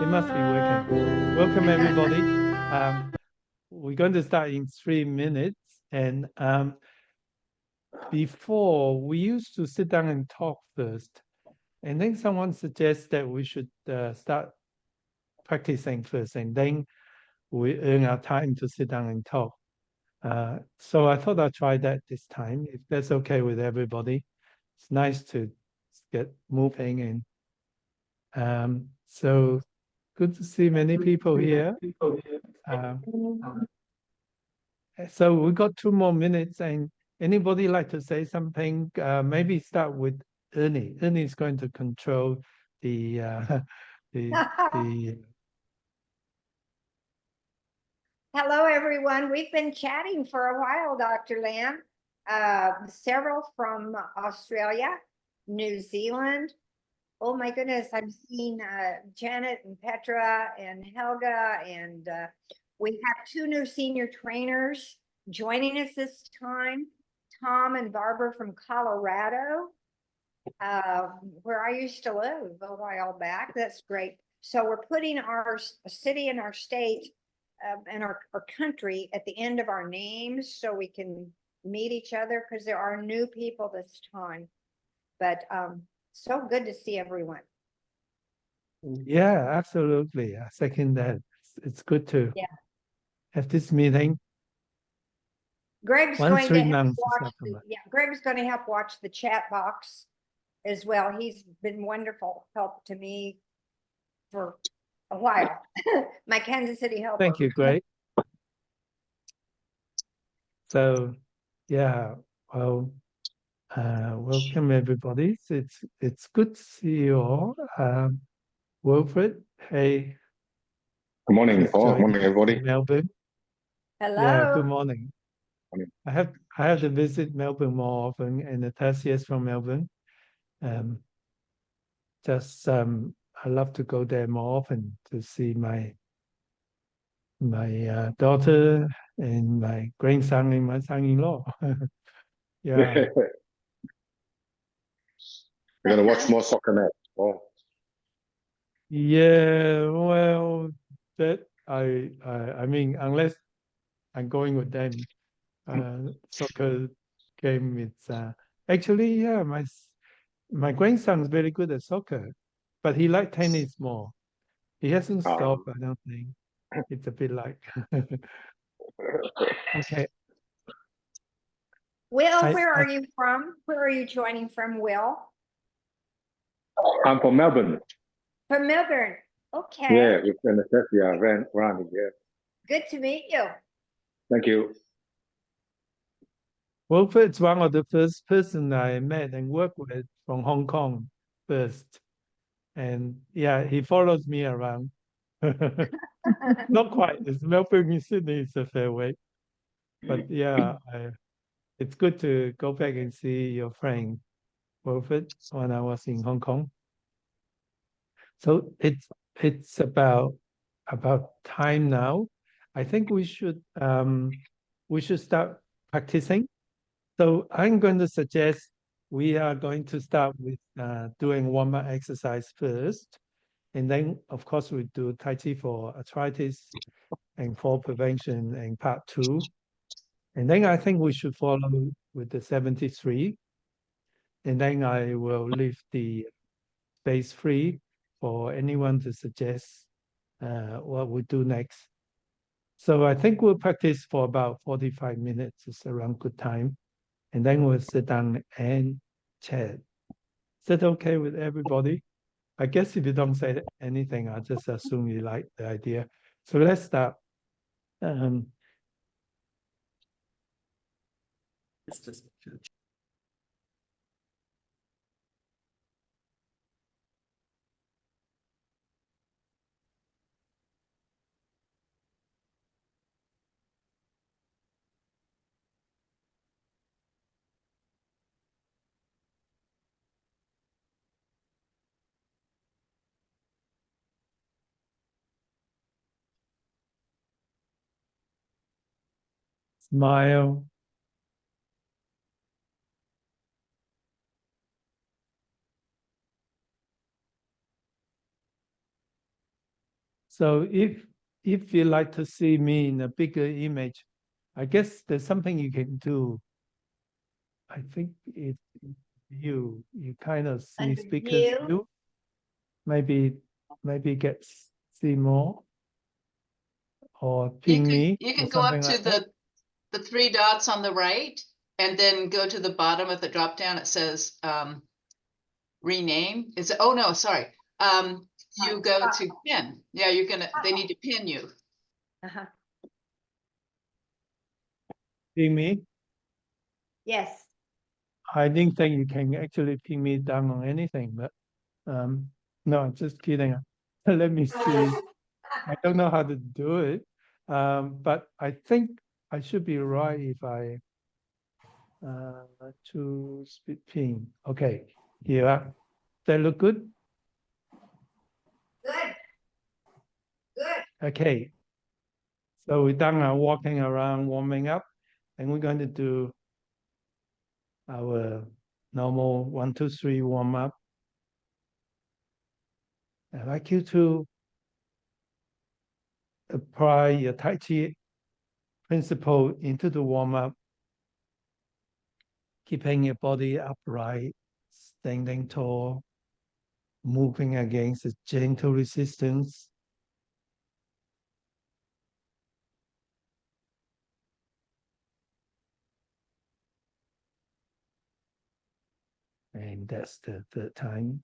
It must be working. Welcome, everybody. We're going to start in 3 minutes. And before, we used to sit down and talk first. And then someone suggests that we should start practicing first, and then we earn our time to sit down and talk. So I thought I'd try that this time, if that's okay with everybody. It's nice to get moving. And so good to see many people here. So we got 2 more minutes, and anybody like to say something? Maybe start with Ernie. Ernie is going to control the the. Hello, everyone. We've been chatting for a while, Dr. Lamb. Several from Australia, New Zealand. Oh my goodness, I'm seeing Janet and Petra and Helga, and we have 2 new senior trainers joining us this time, Tom and Barbara from Colorado, where I used to live a while back. That's great. So we're putting our city and our state and our country at the end of our names so we can meet each other, because there are new people this time. But so good to see everyone. Yeah, absolutely. I second that. It's good to have this meeting. Greg's Once going to 3 months watch Greg's going to help watch the chat box as well. He's been wonderful help to me for a while. My Kansas City helper. Thank you, Greg. So, yeah, well, welcome everybody. It's good to see you all. Wilfred, hey. Good morning, Paul. Good morning, everybody. Melbourne. Hello. Yeah, good morning. Morning. I have to visit Melbourne more often, and Natasha's from Melbourne. I love to go there more often to see my daughter and my grandson and my son-in-law. Yeah. We're gonna watch more soccer match. Oh. Yeah, well, that I mean, unless I'm going with them, soccer game. It's actually, yeah, my grandson's very good at soccer, but he likes tennis more. He hasn't stopped. I don't think. It's a bit like. Okay. Will, where are you from? Where are you joining from, Will? I'm from Melbourne. From Melbourne. Okay. Yeah, with Anastasia Rani. Yeah. Good to meet you. Thank you. Wilfred's one of the first person I met and worked with from Hong Kong first. And yeah, he follows me around. Not quite. It's Melbourne in Sydney, it's a fair way. But yeah, it's good to go back and see your friend Wilfred when I was in Hong Kong. So it's about time now. I think we should start practicing. So I'm going to suggest we are going to start with doing warm-up exercise first. And then, of course, we do Tai Chi for arthritis and fall prevention in part 2. And then I think we should follow with the 73. And then I will leave the space free for anyone to suggest what we do next. So I think we'll practice for about 45 minutes. It's around good time. And then we'll sit down and chat. Is that okay with everybody? I guess if you don't say anything, I'll just assume you like the idea. So let's start. Smile. So if you like to see me in a bigger image, I guess there's something you can do. I think it's you kind of see Under speakers view. view. Maybe get see more or ping me You or can go up something to like that. the three dots on the right and then go to the bottom of the drop down. It says rename. Is it? Oh no, sorry. You go to pin. Yeah, they need to pin you. Uh-huh. Ping me. Yes. I didn't think you can actually pin me down on anything, but no, just kidding. Let me see. I don't know how to do it, but I think I should be right if I choose speed pin. Okay, here. That look good? Good. Good. Okay. So we're done our walking around, warming up, and we're going to do our normal 1, 2, 3 warm up. I'd like you to apply your Tai Chi principle into the warm up, keeping your body upright, standing tall, moving against a gentle resistance. And that's the third time.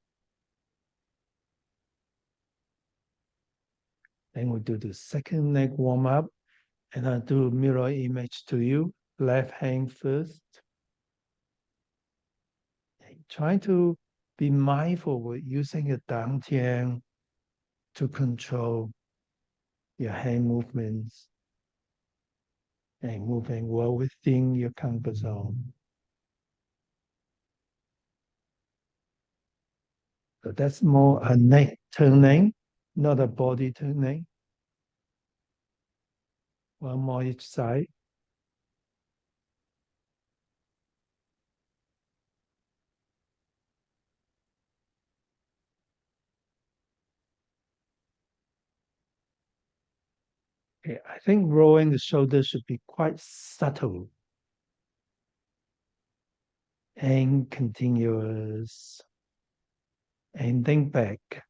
Then we do the second leg warm up, and I'll do mirror image to you. Left hand first. And try to be mindful with using your dantian to control your hand movements and moving well within your comfort zone. So that's more a neck turning, not a body turning. One more each side. Okay, I think rolling the shoulders should be quite subtle and continuous. And then back.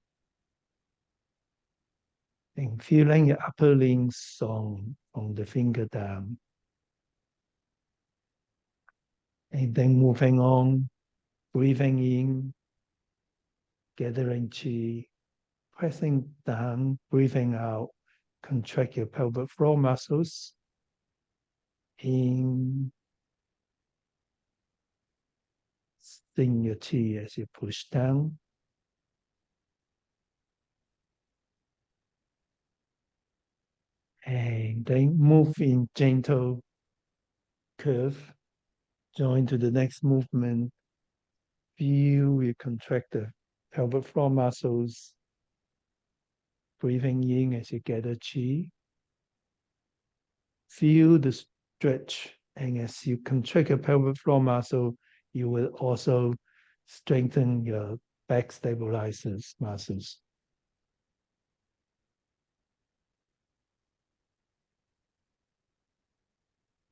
And feeling your upper limbs on the finger down. And then moving on, breathing in, gathering chi, pressing down, breathing out, contract your pelvic floor muscles. In, sting your chi as you push down. And then move in gentle curve. Join to the next movement. Feel you contract the pelvic floor muscles. Breathing in as you gather chi. Feel the stretch, and as you contract your pelvic floor muscle, you will also strengthen your back stabilizers muscles.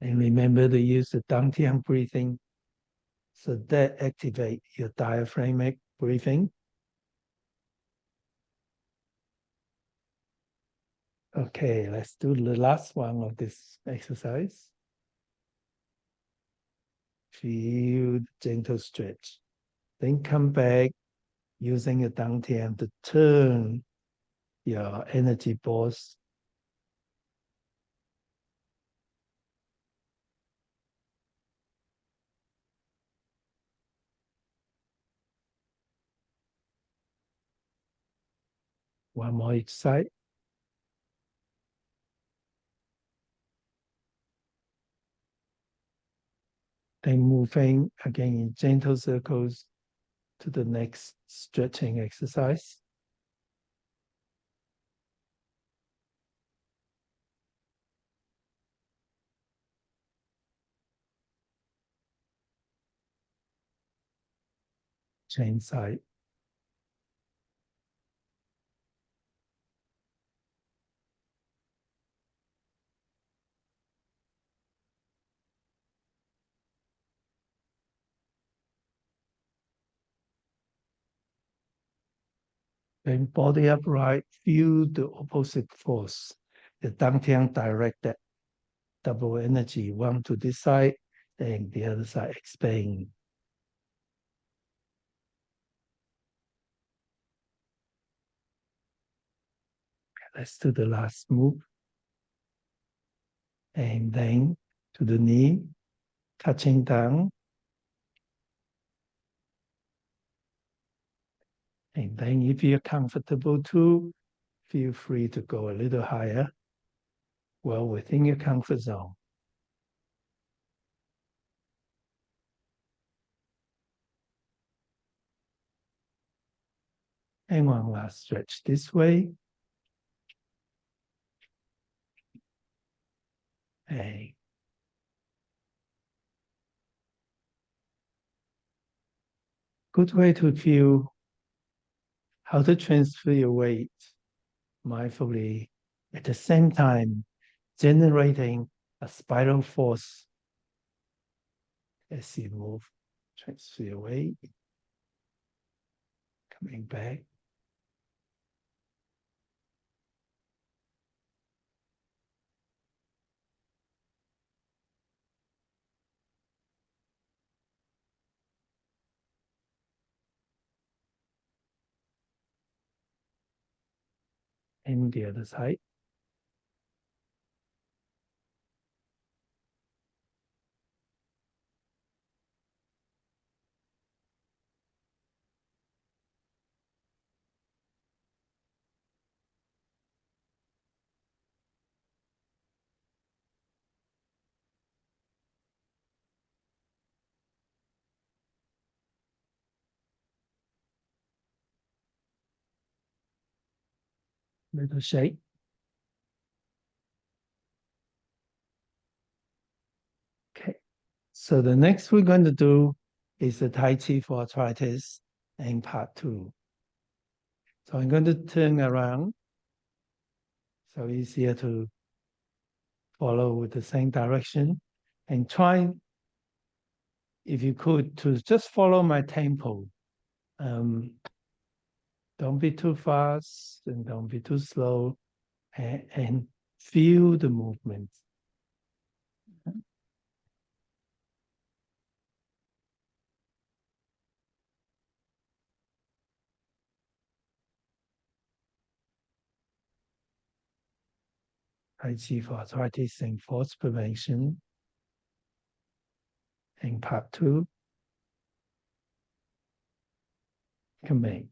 And remember to use the dantian breathing, so that activate your diaphragmatic breathing. Okay, let's do the last one of this exercise. Feel the gentle stretch. Then come back using your dantian to turn your energy balls. One more each side. Then moving again in gentle circles to the next stretching exercise. Change side. Then body upright, feel the opposite force. The dantian directed double energy, one to this side, and the other side expand. Let's do the last move. And then to the knee, touching down. And then if you're comfortable too, feel free to go a little higher, well within your comfort zone. And one last stretch this way. And good way to feel how to transfer your weight mindfully, at the same time generating a spiral force as you move. Transfer your weight, coming back. And the other side. Little shake. Okay. So the next we're going to do is the Tai Chi for arthritis and part 2. So I'm going to turn around. So easier to follow with the same direction. And try, if you could, to just follow my tempo. Don't be too fast and don't be too slow. And feel the movement. Tai Chi for arthritis and force prevention. And part 2 commence.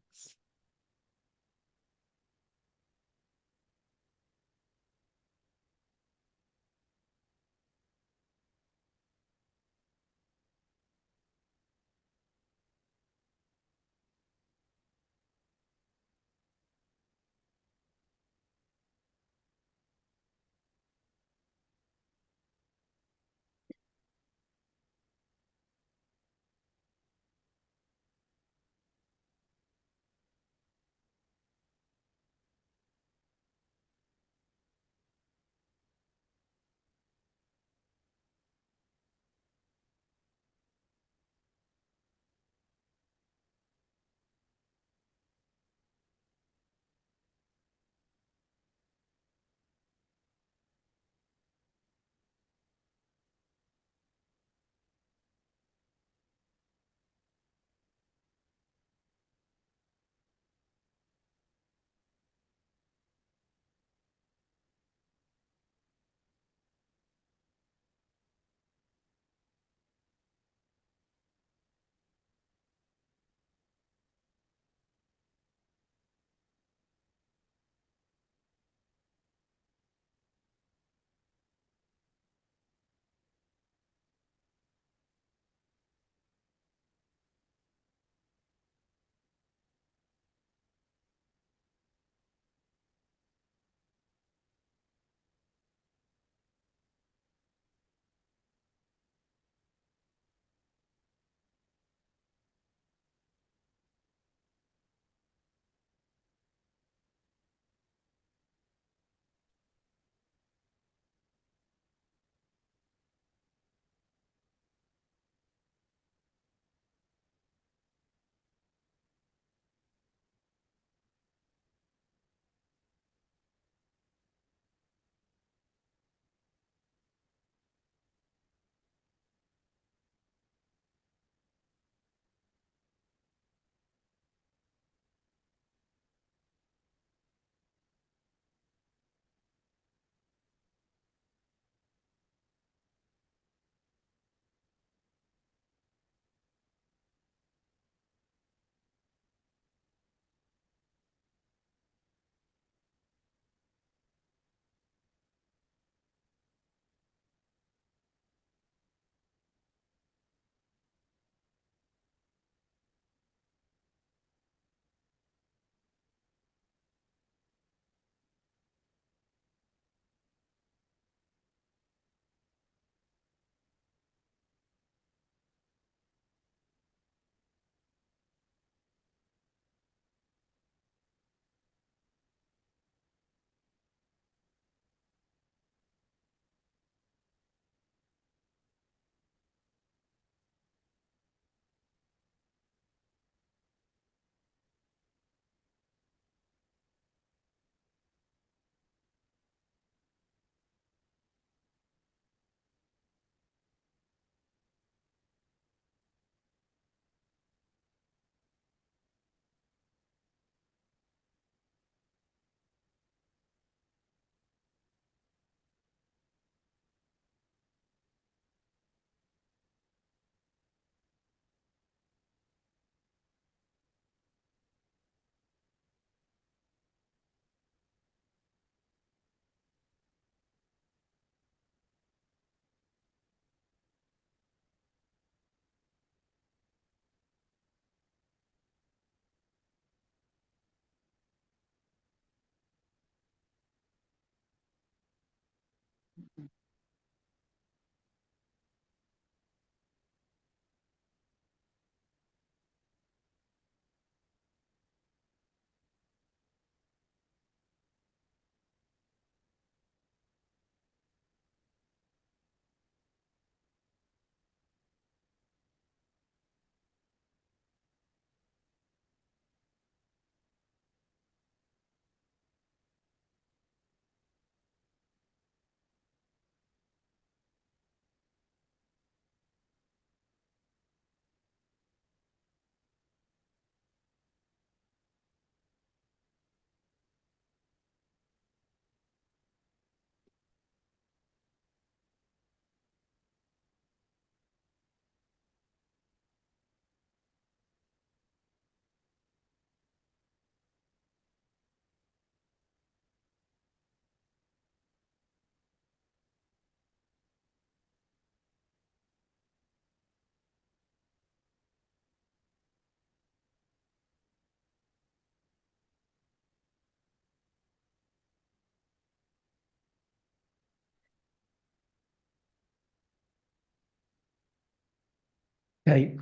Okay,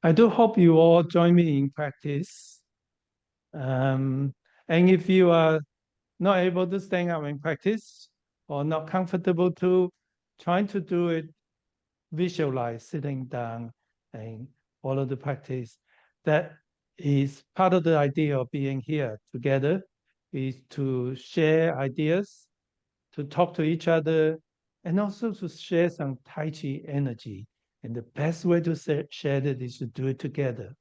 I do hope you all join me in practice. And if you are not able to stand up in practice or not comfortable to trying to do it, visualize sitting down and follow the practice. That is part of the idea of being here together, is to share ideas, to talk to each other, and also to share some Tai Chi energy. And the best way to share it is to do it together.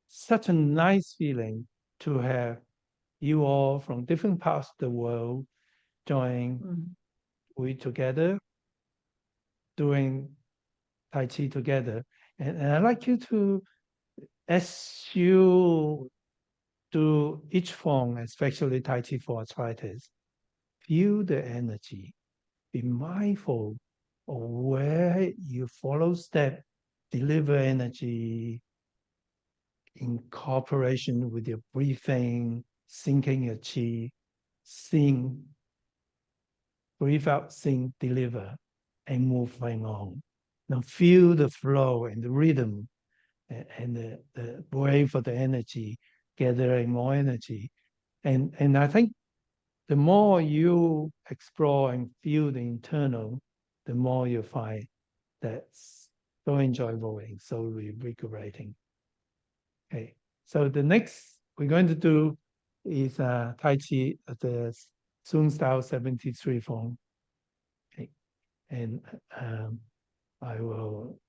Such a nice feeling to have you all from different parts of the world join we together, doing Tai Chi together. And I'd like you to, as you do each form, especially Tai Chi for arthritis, feel the energy. Be mindful of where you follow step, deliver energy in cooperation with your breathing, sinking your chi, sing, breathe out, sing, deliver, and move right on. Now feel the flow and the rhythm and the wave of the energy, gathering more energy. And I think the more you explore and feel the internal, the more you find that's so enjoyable and so revigorating. Okay, so the next we're going to do is Tai Chi at the Sun style 73 form. Okay, and I will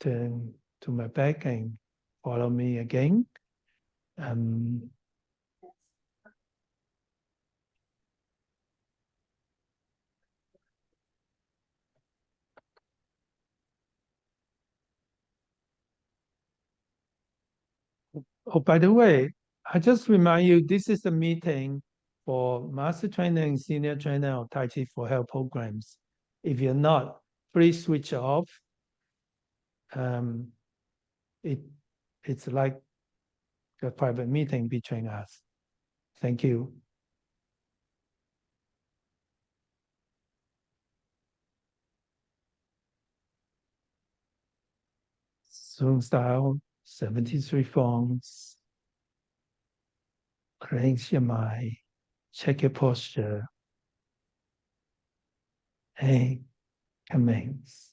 turn to my back and follow me again. Oh, by the way, I just remind you, this is a meeting for master trainer and senior trainer of Tai Chi for Health programs. If you're not, please switch off. Um, it's like a private meeting between us. Thank you. Zoom style, 73 forms. Cleanse your mind, check your posture, and commence.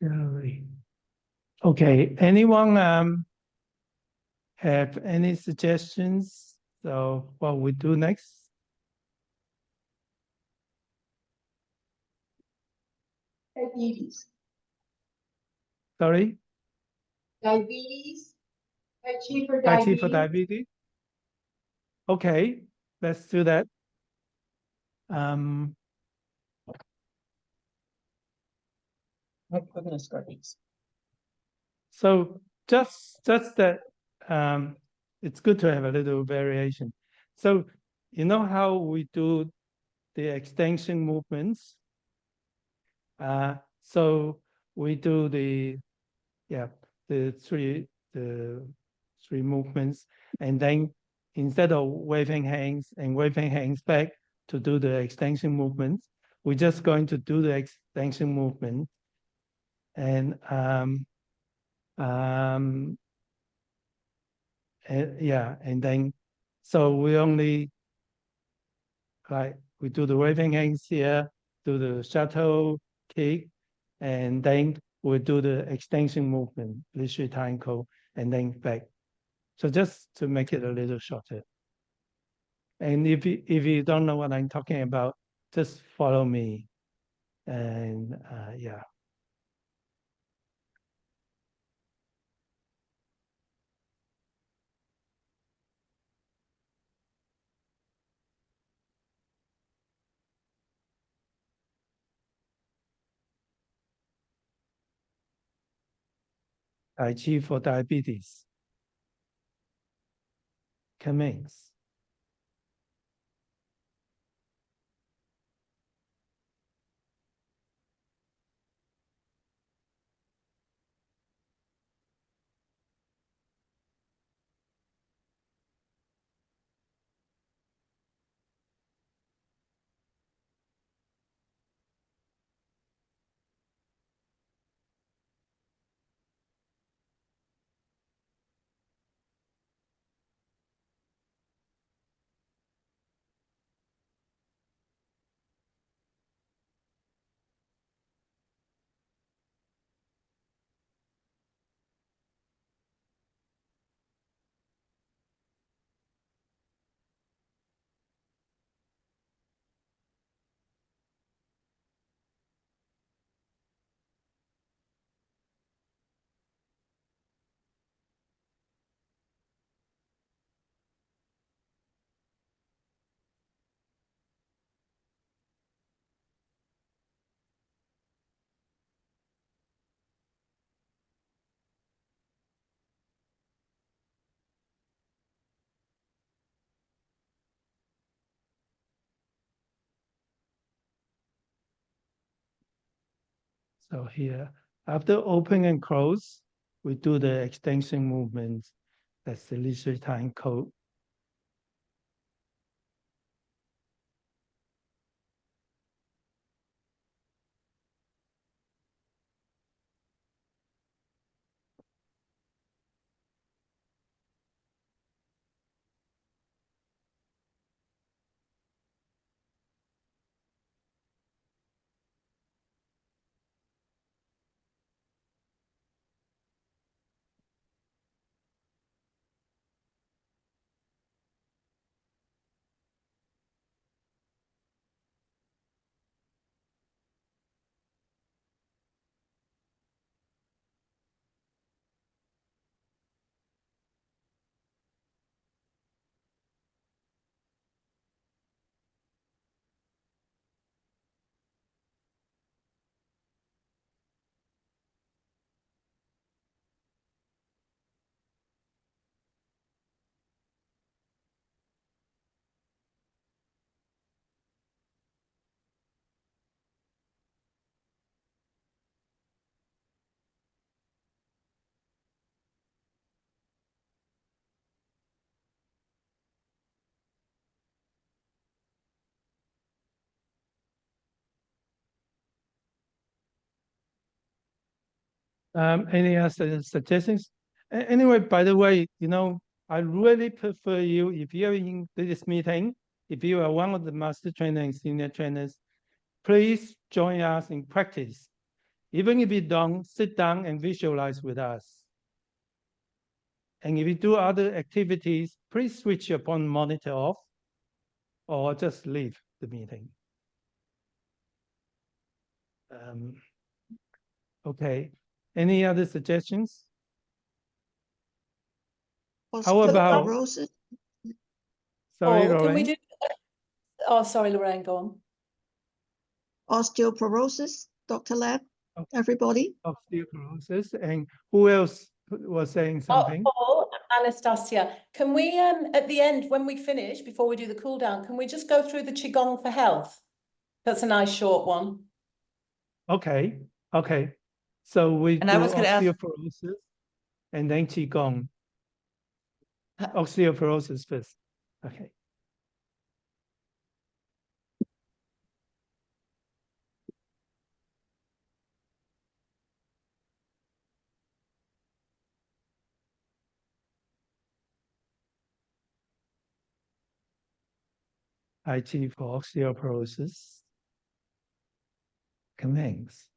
Gallery. Okay, anyone have any suggestions? So what we do next? Diabetes. Sorry, Diabetes. Tai Chi for Tai Chi for diabetes. diabetes? Okay, let's do that. We're gonna start these. So just that it's good to have a little variation. So you know how we do the extension movements? So we do the three movements, and then instead of waving hands back to do the extension movements, we're just going to do the extension movement. And and then so we only we do the waving hands here, do the shuttle kick, and then we do the extension movement, 离水探扣, and then back. So just to make it a little shorter. And if you don't know what I'm talking about, just follow me. And yeah. Tai Chi for diabetes. Commence. So here, after open and close, we do the extension movements. That's the 离水探扣. Any other suggestions? Anyway, by the way, I really prefer you, if you're in this meeting, if you are one of the master trainer and senior trainers, please join us in practice. Even if you don't, sit down and visualize with us. And if you do other activities, please switch your phone monitor off or just leave the meeting. Okay. Any other suggestions? How about osteoporosis? Sorry, Paul, can we Lorraine? do? Oh, sorry, Lorraine, go on. Osteoporosis, Dr. Lab, everybody? Osteoporosis. And who else was saying something? Paul, Anastasia, can we, at the end, when we finish, before we do the cool down, can we just go through the Qigong for health? That's a nice short one. Okay. Okay. So we And do I was gonna ask- osteoporosis and then Qigong. Osteoporosis first. Okay. Tai Chi for osteoporosis. Commence.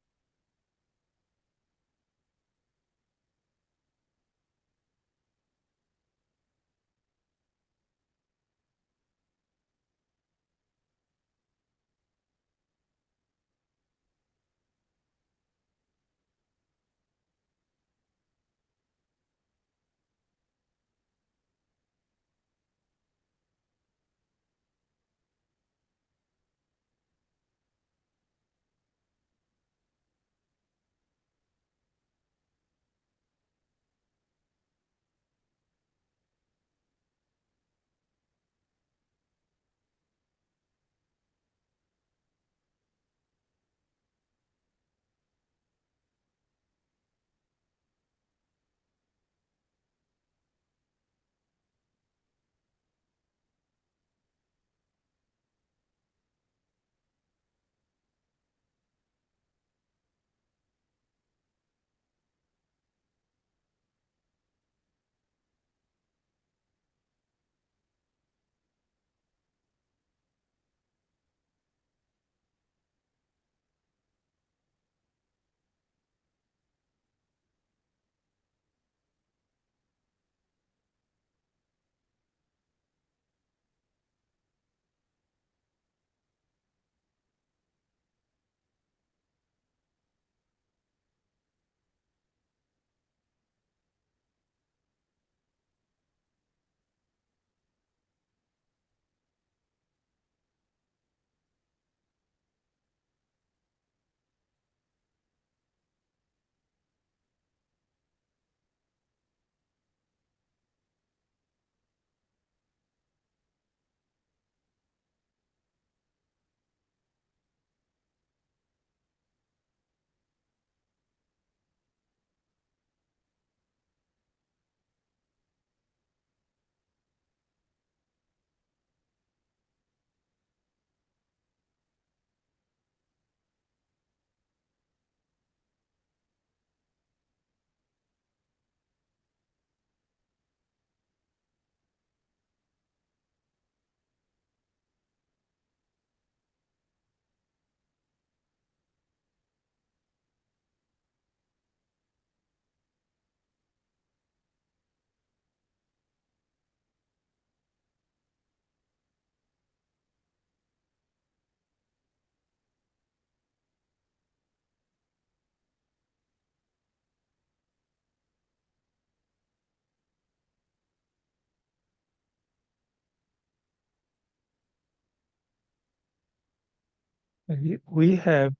We have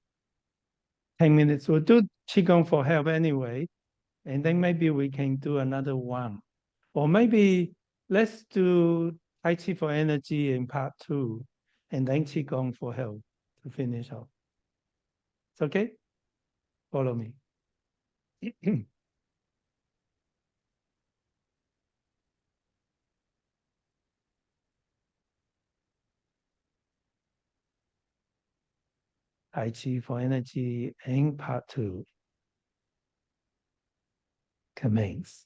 10 minutes. We'll do Qigong for health anyway, and then maybe we can do another one. Or maybe let's do Tai Chi for energy in part 2, and then Qigong for health to finish off. It's okay? Follow me. Tai Chi for energy in part 2. Commence.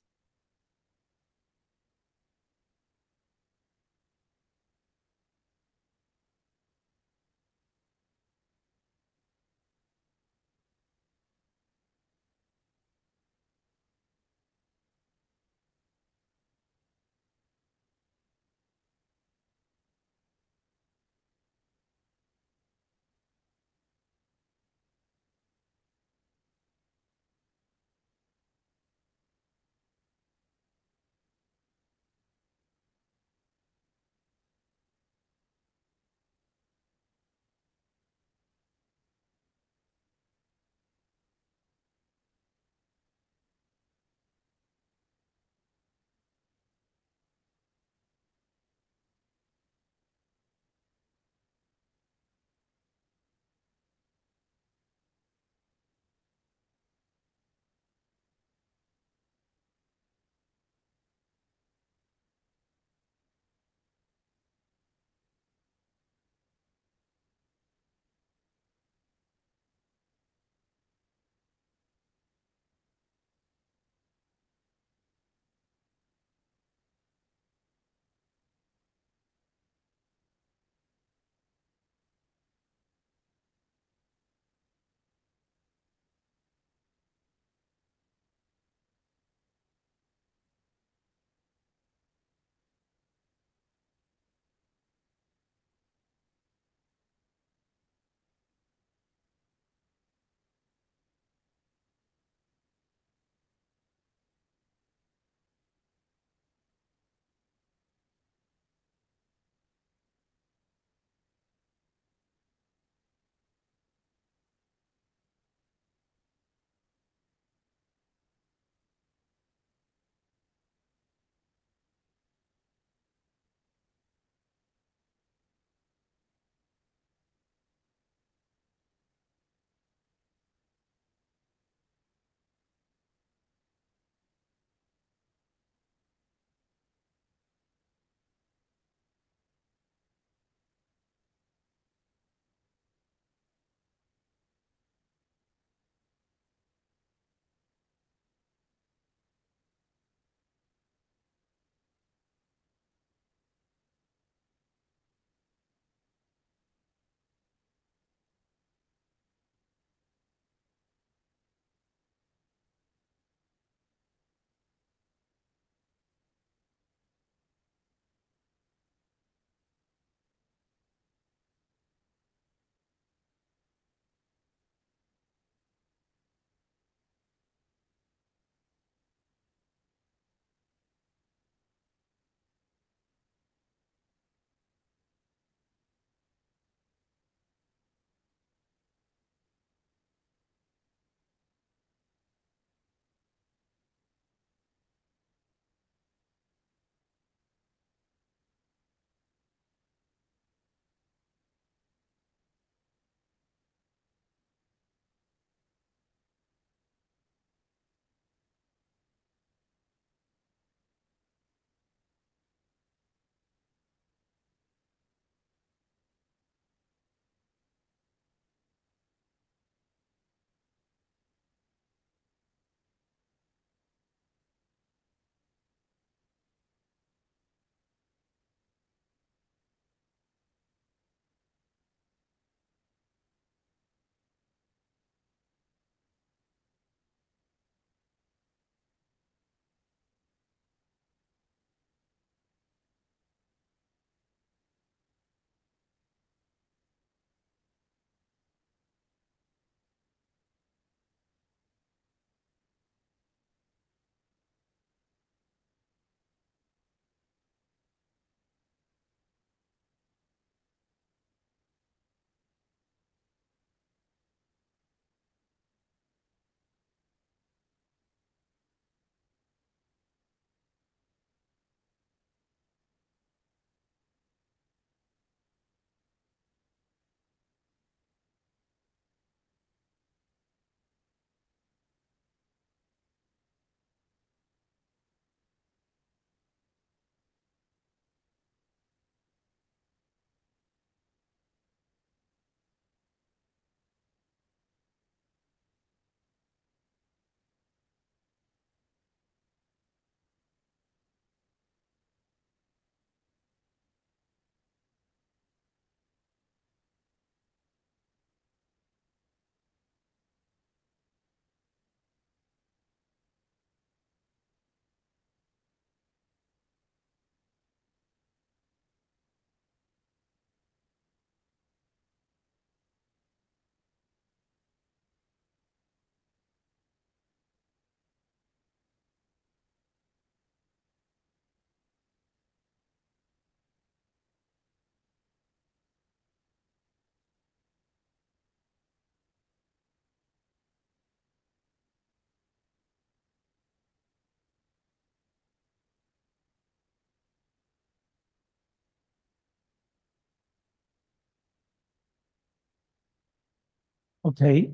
Okay.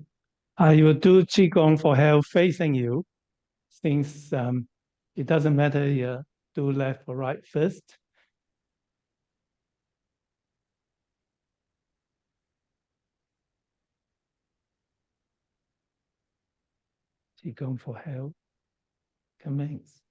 I will do Qigong for health facing you, since it doesn't matter you do left or right first. Qigong for health commence.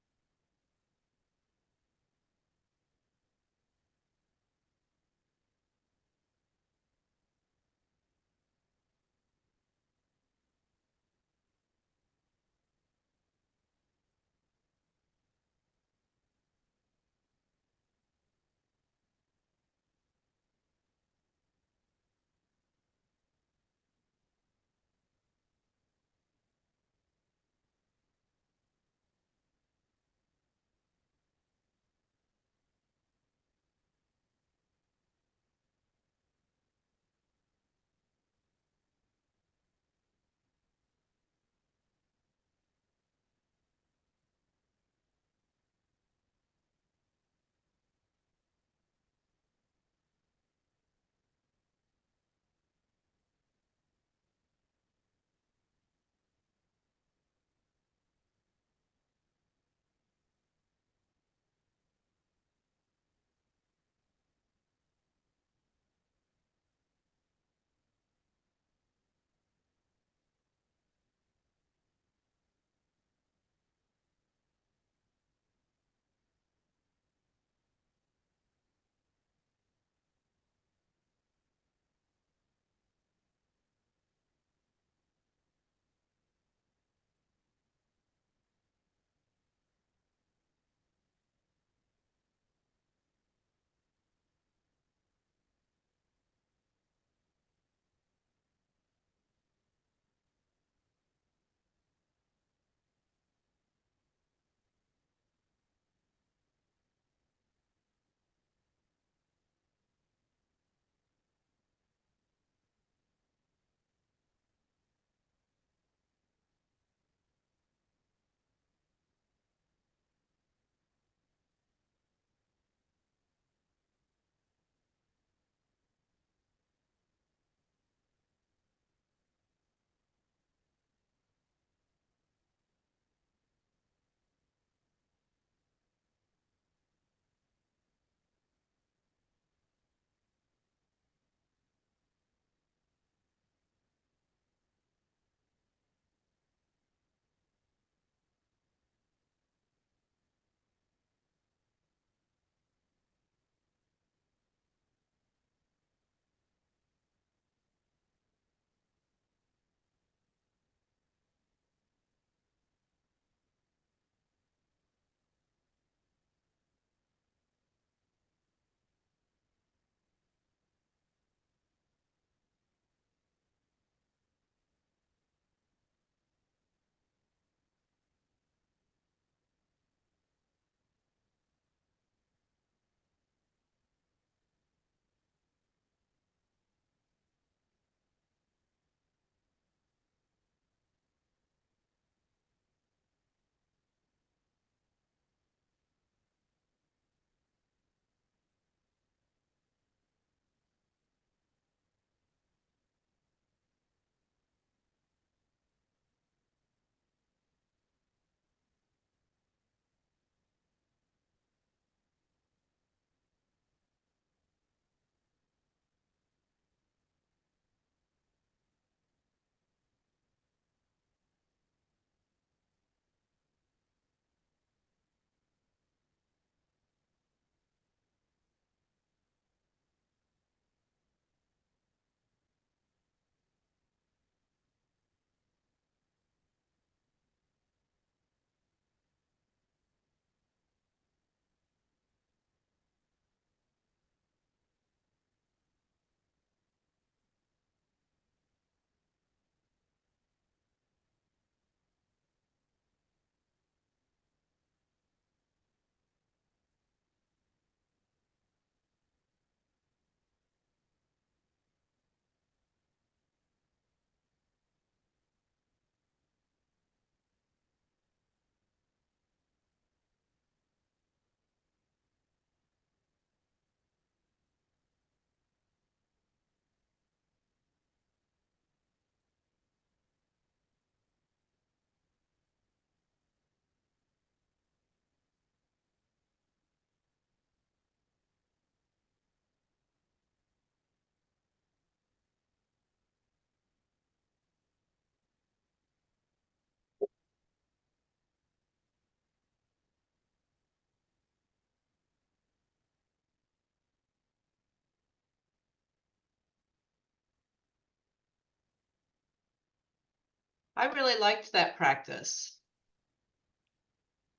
I really liked that practice.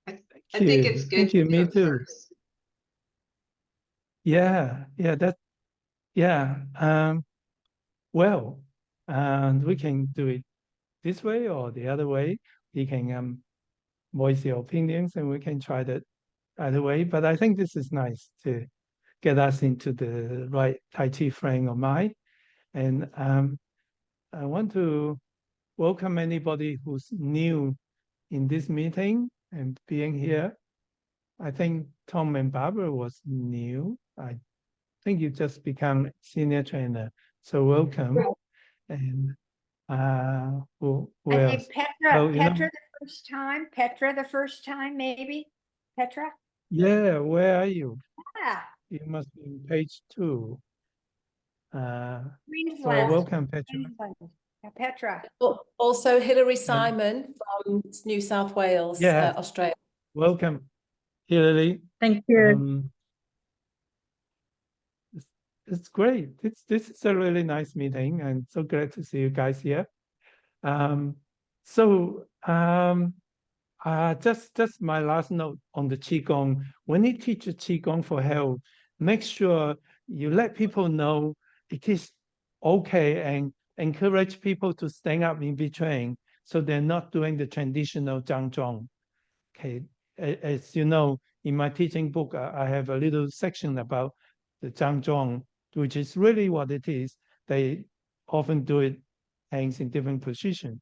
I Thank think you. it's good Thank you. to Me do it too. first. Yeah, yeah. Well, and we can do it this way or the other way. You can voice your opinions, and we can try that either way. But I think this is nice to get us into the right Tai Chi frame of mind. And I want to welcome anybody who's new in this meeting and being here. I think Tom and Barbara was new. I think you just become senior trainer. So welcome. And who I else? think Petra, Oh, you know, Petra the first time, maybe, Petra? yeah, where are you? Yeah, You must be on page 2. Well, Queensland, welcome, Petra. Queensland. Yeah, Petra. Also Hilary Simon from New South Wales, Yeah. Australia. Welcome, Hillary. Thank you. It's great. This is a really nice meeting, and so glad to see you guys here. So just my last note on the Qigong. When you teach a Qigong for health, make sure you let people know it is okay and encourage people to stand up in between, so they're not doing the traditional Zhang Zhuang. Okay, as you know, in my teaching book, I have a little section about the Zhang Zhuang, which is really what it is. They often do it hands in different positions.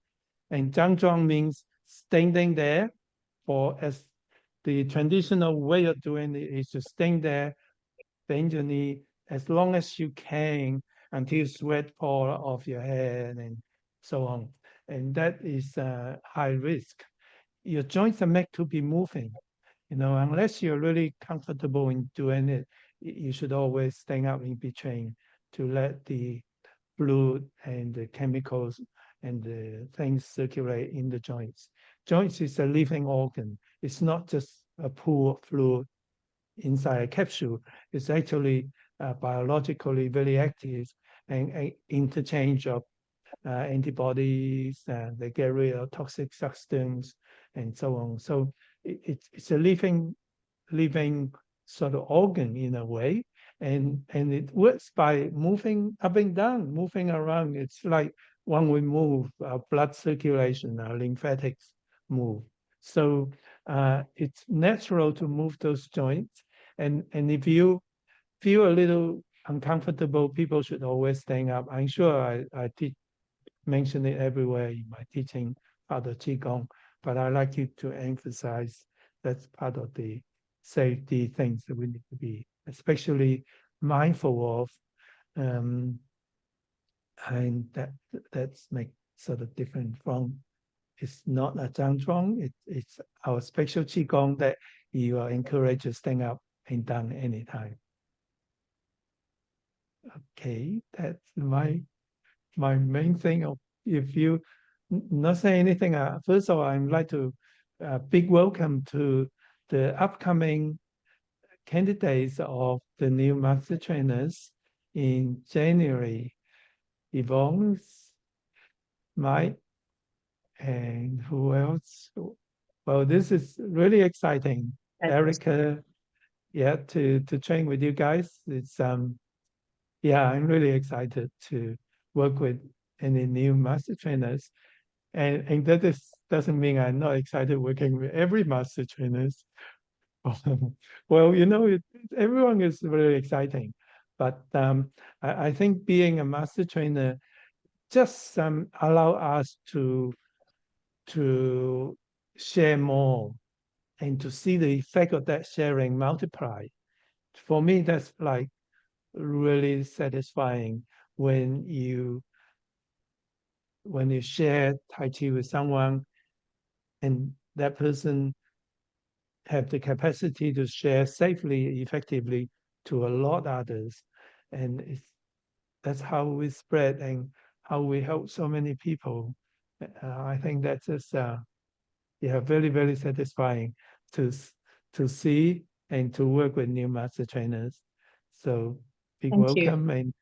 And Zhang Zhuang means standing there, or as the traditional way of doing it is to stand there, bend your knee as long as you can until sweat pour off your head and so on. And that is high risk. Your joints are meant to be moving. Unless you're really comfortable in doing it, you should always stand up in between to let the fluid and the chemicals and the things circulate in the joints. Joints is a living organ. It's not just a pool of fluid inside a capsule. It's actually biologically very active and interchange of antibodies, they get rid of toxic substance and so on. So it's a living sort of organ in a way, and it works by moving up and down, moving around. It's like when we move, our blood circulation, our lymphatics move. So it's natural to move those joints, and if you feel a little uncomfortable, people should always stand up. I'm sure I mention it everywhere in my teaching part of Qigong, but I like you to emphasize that's part of the safety things that we need to be especially mindful of. And that's make sort of different from, it's not a Zhang Zhuang, it's our special Qigong that you are encouraged to stand up and down anytime. Okay, that's my main thing. If you not say anything, first of all, I'd like to big welcome to the upcoming candidates of the new master trainers in January. Yvonne, Mike, and who else? Well, this is really exciting. Erica, yeah, to train with you guys. It's yeah, I'm really excited to work with any new master trainers. And that doesn't mean I'm not excited working with every master trainers. Well, everyone is really exciting, but I think being a master trainer just allow us to share more and to see the effect of that sharing multiply. For me, that's like really satisfying when you share Tai Chi with someone and that person have the capacity to share safely, effectively to a lot of others. And that's how we spread and how we help so many people. I think that's just very, very satisfying to see and to work with new master trainers. So big welcome. And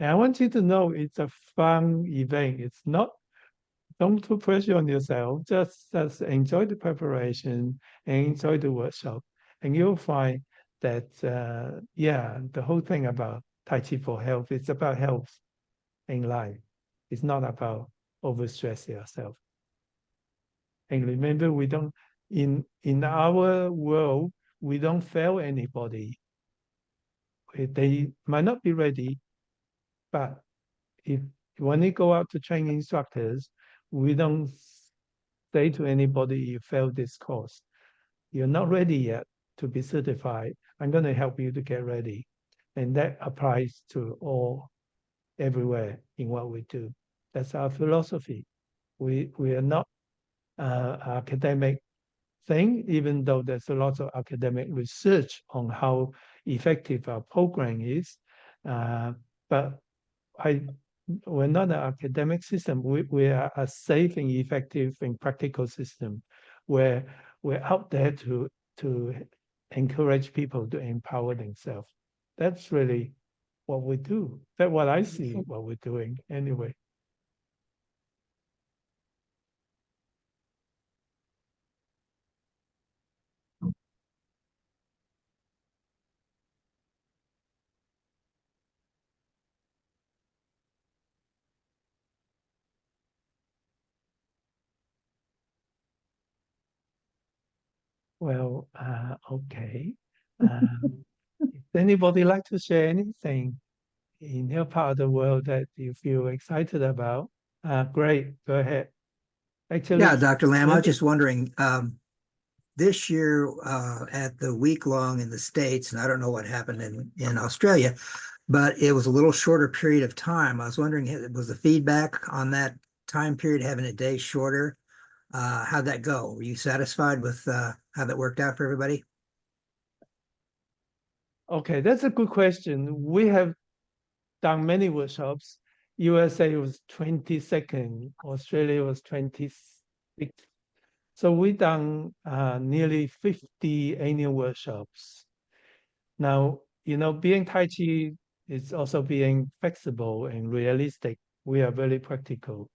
I want you to know it's a fun event. It's not don't put pressure on yourself. Just enjoy the preparation and enjoy the workshop, and you'll find that yeah, the whole thing about Tai Chi for health, it's about health in life. It's not about overstress yourself. And remember, we don't in our world, we don't fail anybody. They might not be ready, but if when we go out to train instructors, we don't say to anybody, you failed this course. You're not ready yet to be certified. I'm going to help you to get ready. And that applies to all, everywhere in what we do. That's our philosophy. We are not academic thing, even though there's a lot of academic research on how effective our program is. But we're not an academic system. We are a safe and effective and practical system where we're out there to encourage people to empower themselves. That's really what we do. That's what I see what we're doing anyway. Well, okay. If anybody like to share anything in your part of the world that you feel excited about, great, go ahead. Actually, Yeah, Dr. Lamb, I was let me- just wondering, this year at the week long in the States, and I don't know what happened in Australia, but it was a little shorter period of time. I was wondering, was the feedback on that time period having a day shorter? How'd that go? Were you satisfied with how that worked out for everybody? Okay, that's a good question. We have done many workshops. USA was 22nd, Australia was 26th. So we done nearly 50 annual workshops. Now, you know, being Tai Chi is also being flexible and realistic. We are very practical.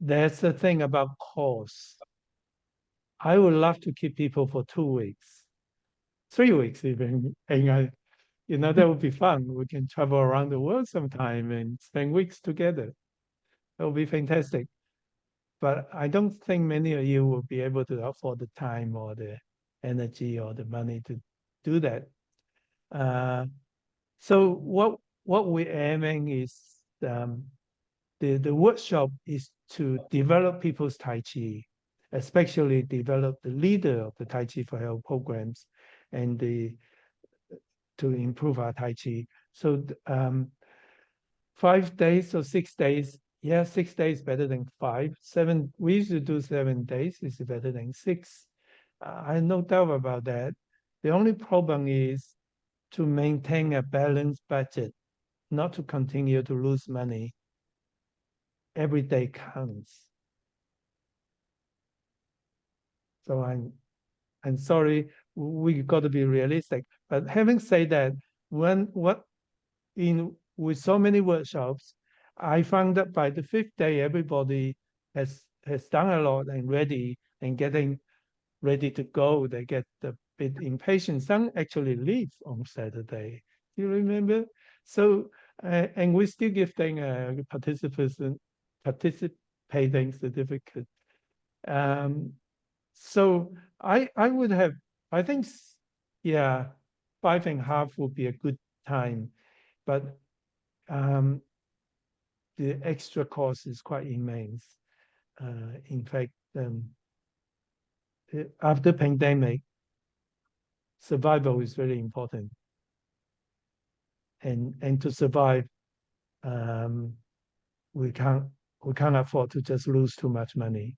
There's the thing about course. I would love to keep people for 2 weeks, 3 weeks even, and you know, that would be fun. We can travel around the world sometime and spend weeks together. That would be fantastic. But I don't think many of you will be able to afford the time or the energy or the money to do that. So what we're aiming is the workshop is to develop people's Tai Chi, especially develop the leader of the Tai Chi for Health programs and to improve our Tai Chi. So 5 days or 6 days, yeah, 6 days better than 5. 7, we used to do 7 days, is better than 6. I have no doubt about that. The only problem is to maintain a balanced budget, not to continue to lose money. Every day counts. So I'm sorry, we got to be realistic. But having said that, with so many workshops, I found that by the 5th day, everybody has done a lot and ready and getting ready to go. They get a bit impatient. Some actually leave on Saturday. You remember? So and we still give them a participating certificate. So I would have, I think, yeah, 5.5 would be a good time, but the extra cost is quite immense. In fact, after pandemic, survival is very important, and to survive, we can't afford to just lose too much money.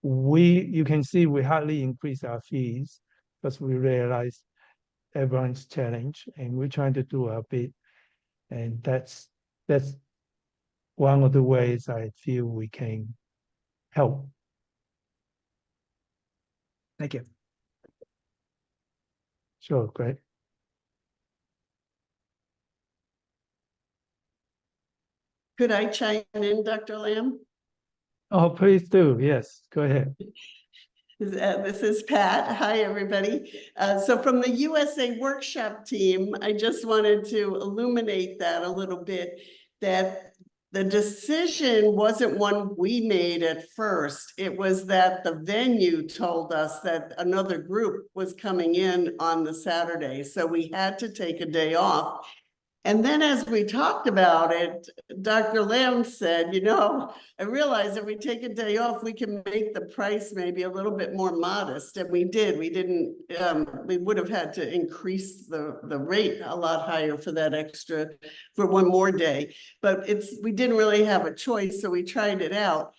You can see we hardly increase our fees because we realize everyone's challenged, and we're trying to do our bit, and that's one of the ways I feel we can help. Thank you. Sure, great. Could I chime in, Dr. Lamb? Oh, please do. Yes, go ahead. This is Pat. Hi, everybody. So from the USA Workshop team, I just wanted to illuminate that a little bit, that the decision wasn't one we made at first. It was that the venue told us that another group was coming in on the Saturday. So we had to take a day off. And then as we talked about it, Dr. Lamb said, you know, I realized if we take a day off, we can make the price maybe a little bit more modest. And we did. We didn't, we would have had to increase the rate a lot higher for that extra, for one more day. But we didn't really have a choice, so we tried it out.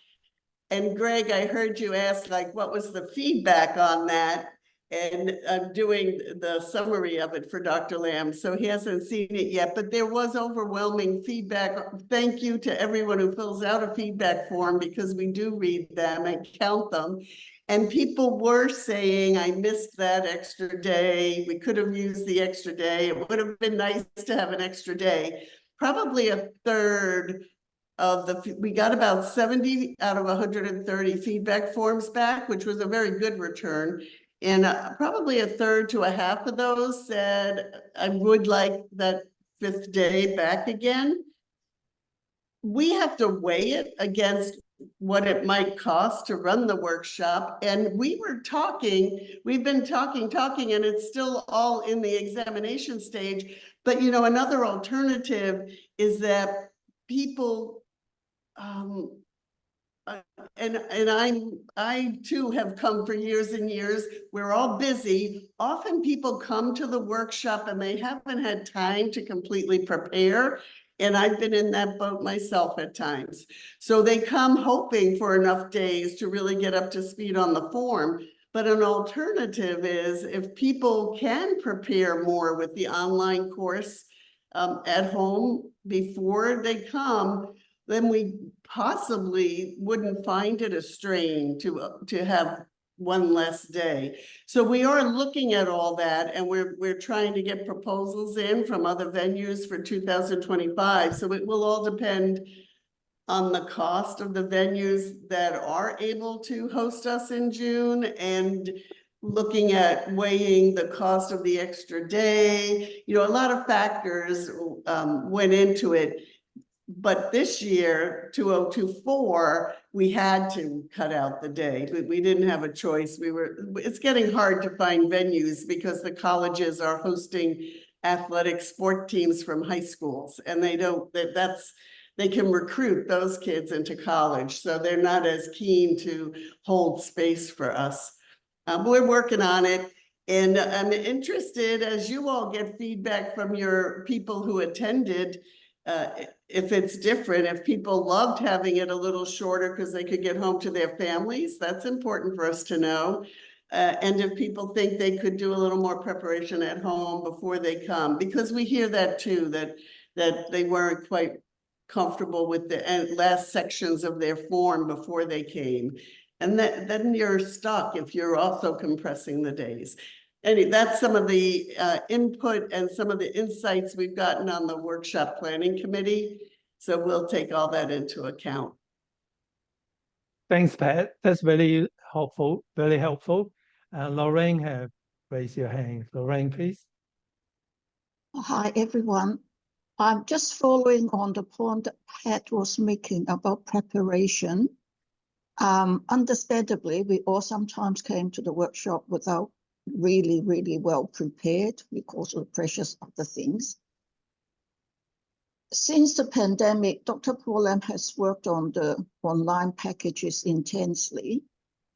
And Greg, I heard you ask, like, what was the feedback on that? And I'm doing the summary of it for Dr. Lamb, so he hasn't seen it yet, but there was overwhelming feedback. Thank you to everyone who fills out a feedback form, because we do read them and count them. And people were saying, I missed that extra day. We could have used the extra day. It would have been nice to have an extra day. Probably a third of we got about 70 out of 130 feedback forms back, which was a very good return. And probably a third to a half of those said, I would like that 5th day back again. We have to weigh it against what it might cost to run the workshop. And we've been talking, and it's still all in the examination stage. But, you know, another alternative is that people, I too have come for years and years. We're all busy. Often people come to the workshop and they haven't had time to completely prepare. And I've been in that boat myself at times. So they come hoping for enough days to really get up to speed on the form. But an alternative is, if people can prepare more with the online course at home before they come, then we possibly wouldn't find it a strain to have one less day. So we are looking at all that, and we're trying to get proposals in from other venues for 2025. So it will all depend on the cost of the venues that are able to host us in June, and looking at weighing the cost of the extra day. You know, a lot of factors went into it. But this year, 2024, we had to cut out the day. We didn't have a choice. It's getting hard to find venues because the colleges are hosting athletic sport teams from high schools, and they can recruit those kids into college. So they're not as keen to hold space for us. We're working on it. And I'm interested, as you all get feedback from your people who attended, if it's different, if people loved having it a little shorter because they could get home to their families, that's important for us to know. And if people think they could do a little more preparation at home before they come, because we hear that too, that they weren't quite comfortable with the last sections of their form before they came. And then you're stuck if you're also compressing the days. And that's some of the input and some of the insights we've gotten on the workshop planning committee. So we'll take all that into account. Thanks, Pat. That's very helpful, very helpful. Lorraine have raised your hand. Lorraine, please. Hi, everyone. I'm just following on the point that Pat was making about preparation. Understandably, we all sometimes came to the workshop without really well prepared because of the pressures of the things. Since the pandemic, Dr. Paul has worked on the online packages intensely.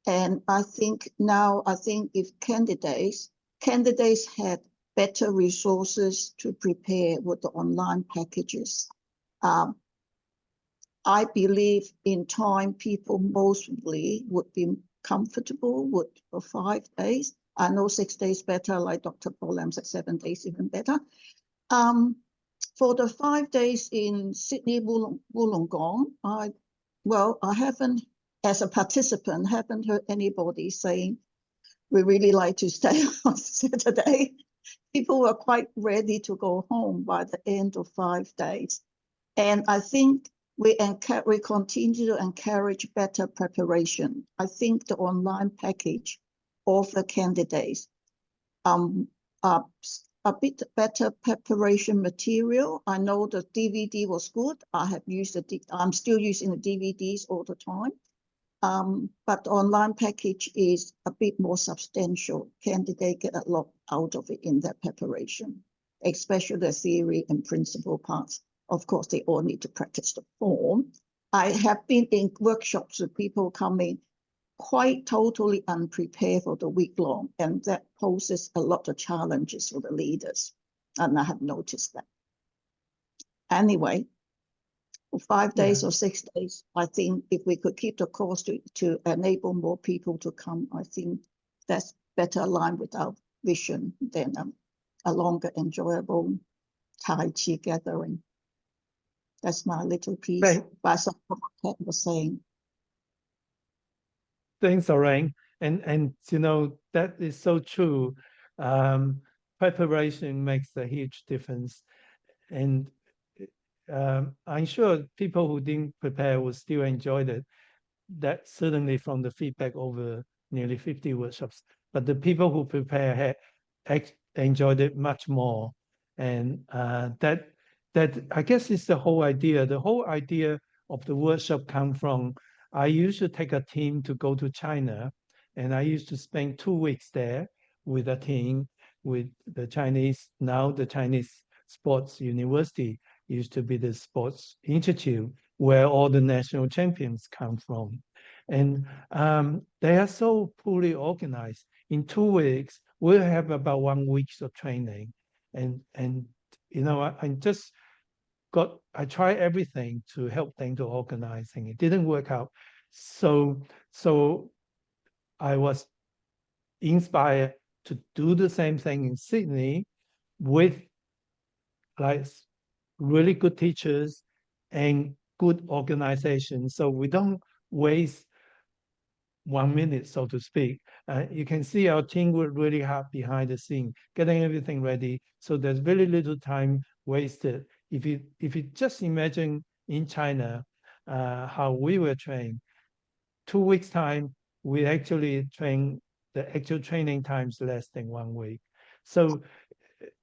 And I think if candidates had better resources to prepare with the online packages, I believe in time people mostly would be comfortable with the 5 days. I know 6 days better, like Dr. Paul said, 7 days even better. For the 5 days in Sydney, Wollongong, I haven't, as a participant, haven't heard anybody saying we really like to stay on Saturday. People were quite ready to go home by the end of 5 days. And I think we continue to encourage better preparation. I think the online package offer candidates a bit better preparation material. I know the DVD was good. I'm still using the DVDs all the time. But the online package is a bit more substantial. Candidates get a lot out of it in their preparation, especially the theory and principle parts. Of course, they all need to practice the form. I have been in workshops with people coming quite totally unprepared for the week long, and that poses a lot of challenges for the leaders. And I have noticed that. Anyway, for 5 days or 6 days, I think if we could keep the course to enable more people to come, I think that's better aligned with our vision than a longer, enjoyable Tai Chi gathering. That's my little piece. Right. But some of what Kat was saying. Thanks, Lorraine. And you know, that is so true. Preparation makes a huge difference. And I'm sure people who didn't prepare will still enjoy it. That certainly from the feedback over nearly 50 workshops. But the people who prepare enjoyed it much more. And that I guess is the whole idea. The whole idea of the workshop come from, I used to take a team to go to China, and I used to spend 2 weeks there with a team with the Chinese, now the Chinese Sports University used to be the Sports Institute, where all the national champions come from. And they are so poorly organized. In 2 weeks, we'll have about 1 week of training. And you know, I tried everything to help them to organize, and it didn't work out. So I was inspired to do the same thing in Sydney with like really good teachers and good organization. So we don't waste 1 minute, so to speak. You can see our team worked really hard behind the scene, getting everything ready. So there's very little time wasted. If you just imagine in China, how we were trained, 2 weeks time, we actually train, the actual training times less than 1 week. So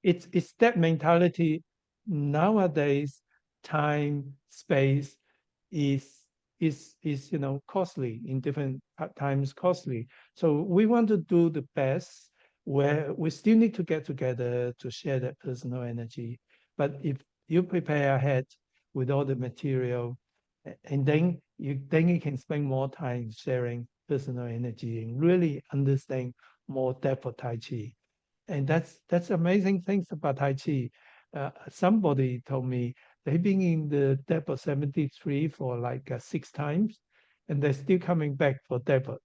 it's that mentality. Nowadays, time, space is you know, costly in different times, costly. So we want to do the best, where we still need to get together to share that personal energy. But if you prepare ahead with all the material, and then you can spend more time sharing personal energy and really understand more depth of Tai Chi. And that's amazing things about Tai Chi. Somebody told me they've been in the depth of 73 for like 6 times, and they're still coming back for depth of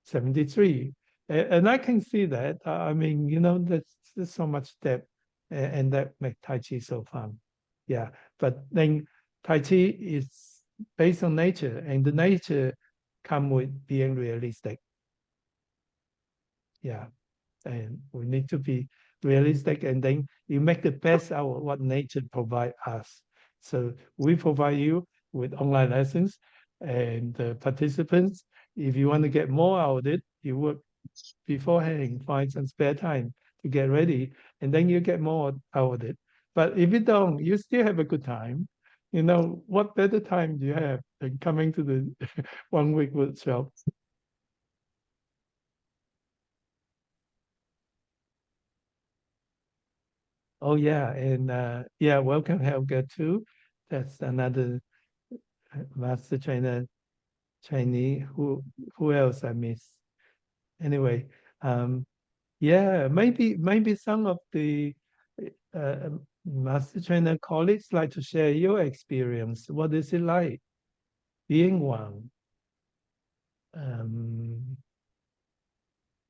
73. And I can see that. I mean, you know, there's so much depth, and that makes Tai Chi so fun. Yeah, but then Tai Chi is based on nature, and the nature come with being realistic. Yeah, and we need to be realistic, and then you make the best out of what nature provide us. So we provide you with online lessons, and the participants, if you want to get more out of it, you work beforehand, find some spare time to get ready, and then you get more out of it. But if you don't, you still have a good time. You know, what better time do you have than coming to the 1 week workshop? Oh yeah, and yeah, welcome Helga too. That's another master trainer Chinese. Who else I miss? Anyway, yeah, maybe some of the uh, master trainer colleagues like to share your experience. What is it like being one?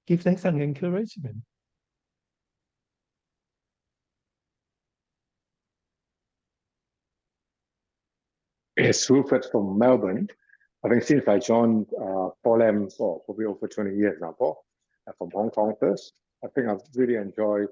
Give them some encouragement. It's Rupert from Melbourne. I think since I joined Polem for probably over 20 years now, Paul, from Hong Kong first, I think I've really enjoyed,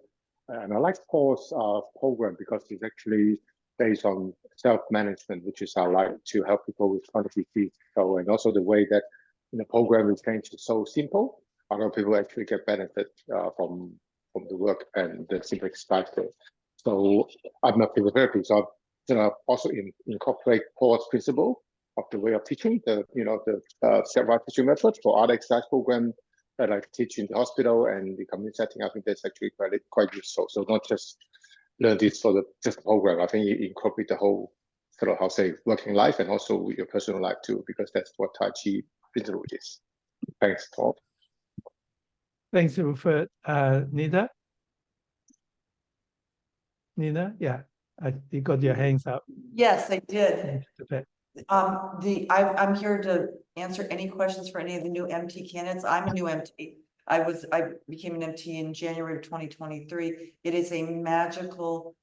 and I like Paul's program because it's actually based on self-management, which is I like to help people with chronic disease. So, and also the way that the program is changed is so simple. A lot of people actually get benefit from the work and the simple lifestyle. So I'm a physiotherapist, so I also incorporate Paul's principle of the way of teaching, the stepwise teaching method for other exercise program that I teach in the hospital and the community setting. I think that's actually quite useful. So not just learn this for just the program. I think you incorporate the whole sort of working life and also your personal life too, because that's what Tai Chi principle is. Thanks, Paul. Thanks, Rupert. Nina? Nina, yeah, you got your hands up. Yes, I did. Okay. I'm here to answer any questions for any of the new MT candidates. I'm a new MT. I became an MT in January of 2023. It is a magical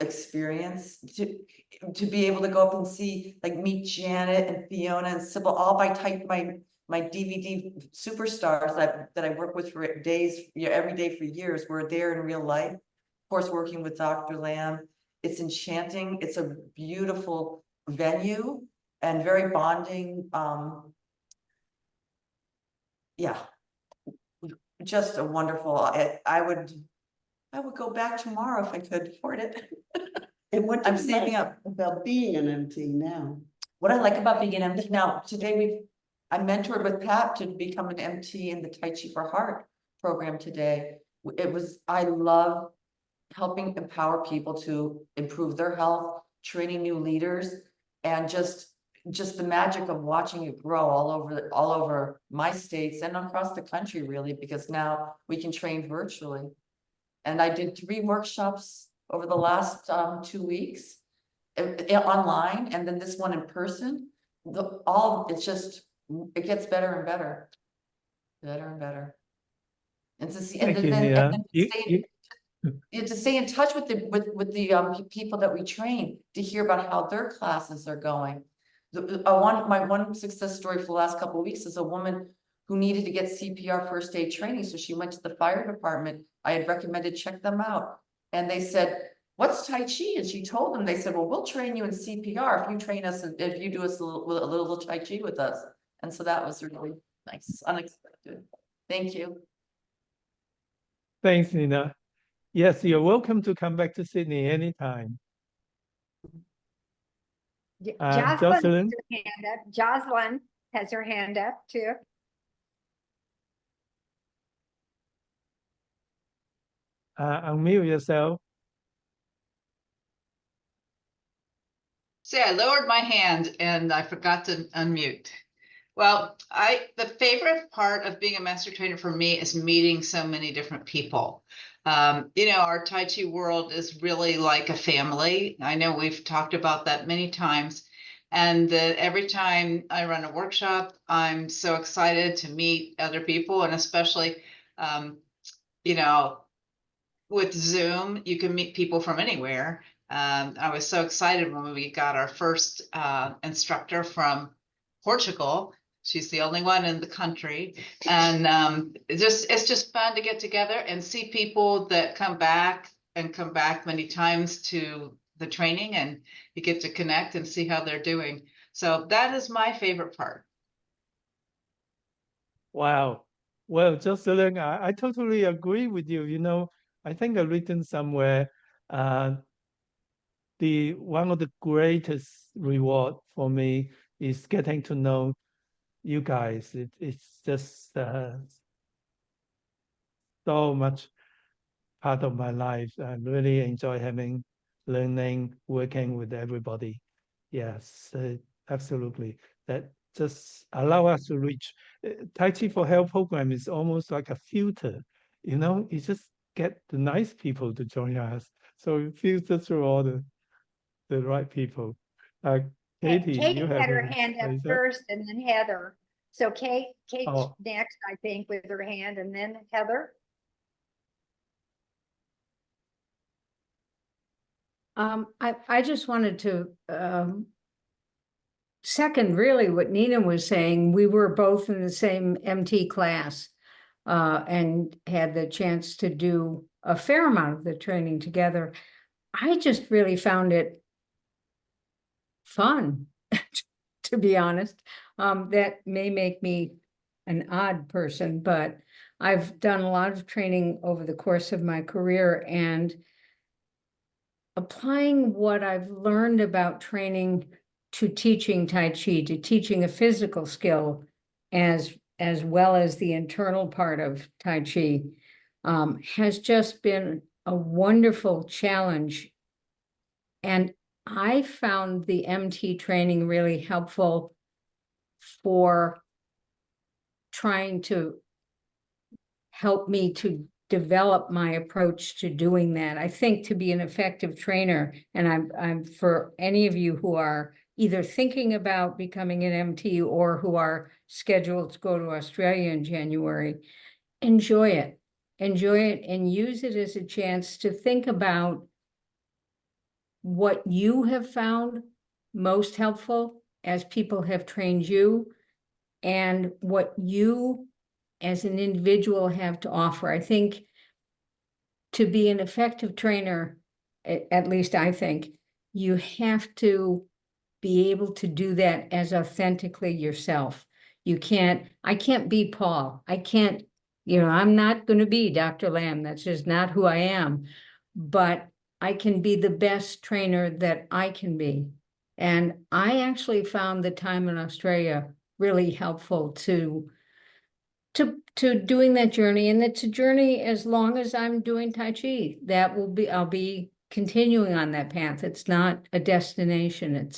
experience to be able to go up and see, like, meet Janet and Fiona and Sybil, all my DVD superstars that I work with for days, every day for years, were there in real life. Of course, working with Dr. Lamb, it's enchanting. It's a beautiful venue and very bonding. Yeah, just a wonderful. I would go back tomorrow if I could afford it. And what I'm do you saving like up. about being an MT now? What I like about being an MT now, today I mentored with Pat to become an MT in the Tai Chi for Heart program today. I love helping empower people to improve their health, training new leaders, and just the magic of watching it grow all over my states and across the country, really, because now we can train virtually. And I did 3 workshops over the last 2 weeks online, and then this one in person. It gets better and better, and better. And to see, Thank you, Nina. to stay in touch with the people that we train, to hear about how their classes are going. My one success story for the last couple of weeks is a woman who needed to get CPR first aid training. So she went to the fire department. I had recommended check them out. And they said, "What's Tai Chi?" And she told them, they said, "Well, we'll train you in CPR if you train us, if you do us a little Tai Chi with us." And so that was really nice, unexpected. Thank you. Thanks, Nina. Yes, you're welcome to come back to Sydney anytime. Jocelyn? Jocelyn has her hand up too. Unmute yourself. See, I lowered my hand and I forgot to unmute. Well, the favorite part of being a master trainer for me is meeting so many different people. Our Tai Chi world is really like a family. I know we've talked about that many times. And every time I run a workshop, I'm so excited to meet other people. And especially, with Zoom, you can meet people from anywhere. I was so excited when we got our first instructor from Portugal. She's the only one in the country. And it's just fun to get together and see people that come back many times to the training, and you get to connect and see how they're doing. So that is my favorite part. Wow. Well, Jocelyn, I totally agree with you. I think I've written somewhere, one of the greatest reward for me is getting to know you guys. It's just so much part of my life. I really enjoy learning, working with everybody. Yes, absolutely. That just allow us to reach. Tai Chi for Health program is almost like a filter. You just get the nice people to join us. So it filters through all the right people. Katie, Kate you had have her a hand up raise first, and then Heather. So Kate's Oh. next, I think, with her hand, and then Heather. I just wanted to second really what Nina was saying. We were both in the same MT class and had the chance to do a fair amount of the training together. I just really found it fun, to be honest. That may make me an odd person, but I've done a lot of training over the course of my career, and applying what I've learned about training to teaching Tai Chi, to teaching a physical skill as well as the internal part of Tai Chi, has just been a wonderful challenge. And I found the MT training really helpful for trying to help me to develop my approach to doing that. I think to be an effective trainer, and I'm for any of you who are either thinking about becoming an MT or who are scheduled to go to Australia in January, enjoy it. Enjoy it and use it as a chance to think about what you have found most helpful as people have trained you, and what you as an individual have to offer. I think to be an effective trainer, at least I think, you have to be able to do that as authentically yourself. I can't be Paul. I can't, I'm not going to be Dr. Lamb. That's just not who I am. But I can be the best trainer that I can be. And I actually found the time in Australia really helpful to doing that journey. And it's a journey as long as I'm doing Tai Chi. I'll be continuing on that path. It's not a destination.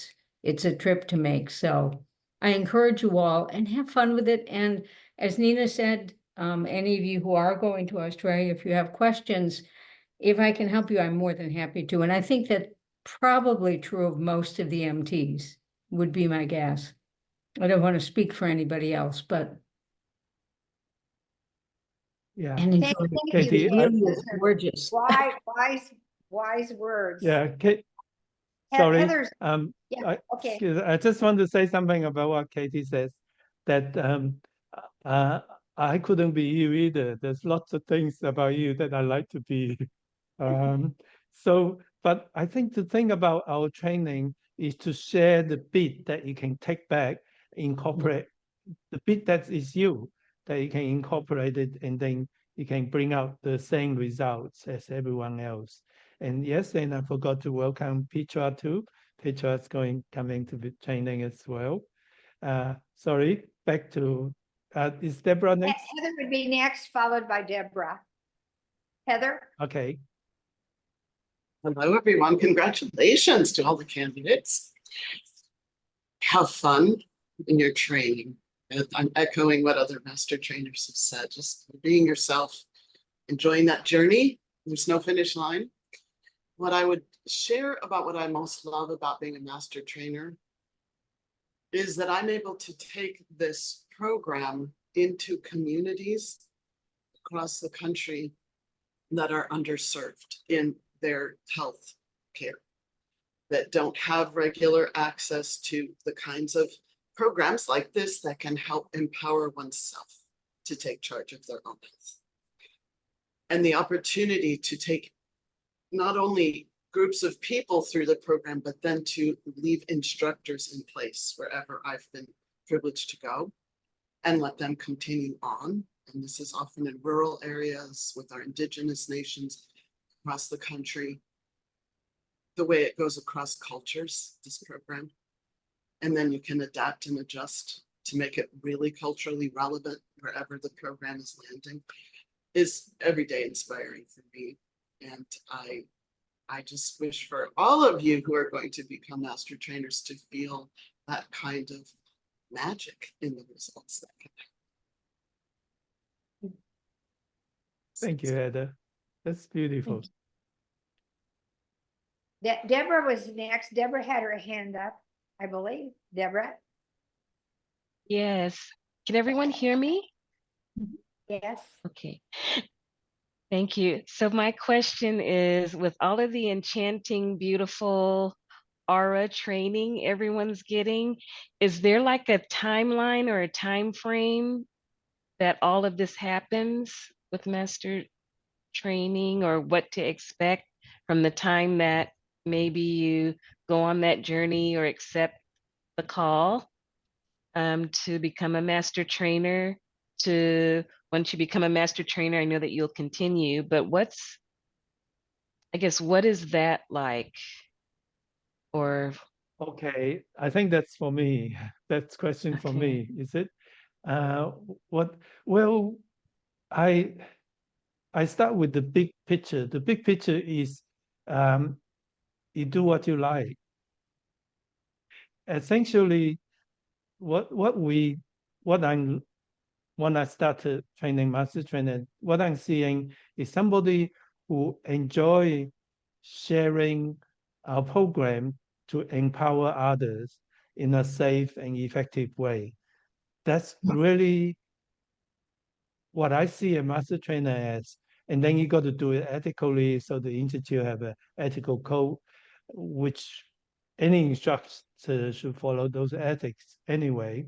It's a trip to make. So I encourage you all and have fun with it. And as Nina said, any of you who are going to Australia, if you have questions, if I can help you, I'm more than happy to. And I think that's probably true of most of the MTs, would be my guess. I don't want to speak for anybody else, but Yeah. and enjoy Thank it. Katie, It really is gorgeous. Wise words. Yeah, sorry. Heather's, I, okay. I just want to say something about what Katie says, that I couldn't be you either. There's lots of things about you that I like to be. But I think the thing about our training is to share the bit that you can take back, incorporate the bit that is you, that you can incorporate it, and then you can bring out the same results as everyone else. And yes, and I forgot to welcome Petra too. Petra is coming to be training as well. Sorry, back to, is Deborah next? Heather would be next, followed by Deborah. Heather? Okay. Hello, everyone. Congratulations to all the candidates. Have fun in your training. And I'm echoing what other master trainers have said, just being yourself, enjoying that journey. There's no finish line. What I would share about what I most love about being a master trainer is that I'm able to take this program into communities across the country that are underserved in their health care, that don't have regular access to the kinds of programs like this that can help empower oneself to take charge of their own health. And the opportunity to take not only groups of people through the program, but then to leave instructors in place wherever I've been privileged to go and let them continue on. And this is often in rural areas with our indigenous nations across the country, the way it goes across cultures, this program. And then you can adapt and adjust to make it really culturally relevant wherever the program is landing, is every day inspiring for me. And I just wish for all of you who are going to become master trainers to feel that kind of magic in the results that can happen. Thank you, Heather. That's beautiful. Deborah was next. Deborah had her hand up, I believe. Deborah? Yes. Can everyone hear me? Yes. Okay. Thank you. So my question is, with all of the enchanting, beautiful aura training everyone's getting, is there like a timeline or a time frame that all of this happens with master training, or what to expect from the time that maybe you go on that journey or accept the call to become a master trainer, to once you become a master trainer, I know that you'll continue, but I guess, what is that like? Or Okay, I think that's for me. That's question for Okay. me, is it? What? Well, I start with the big picture. The big picture is you do what you like. Essentially, what I'm when I started training master trainer, what I'm seeing is somebody who enjoy sharing our program to empower others in a safe and effective way. That's really what I see a master trainer as. And then you got to do it ethically. So the institute have an ethical code, which any instructor should follow those ethics anyway.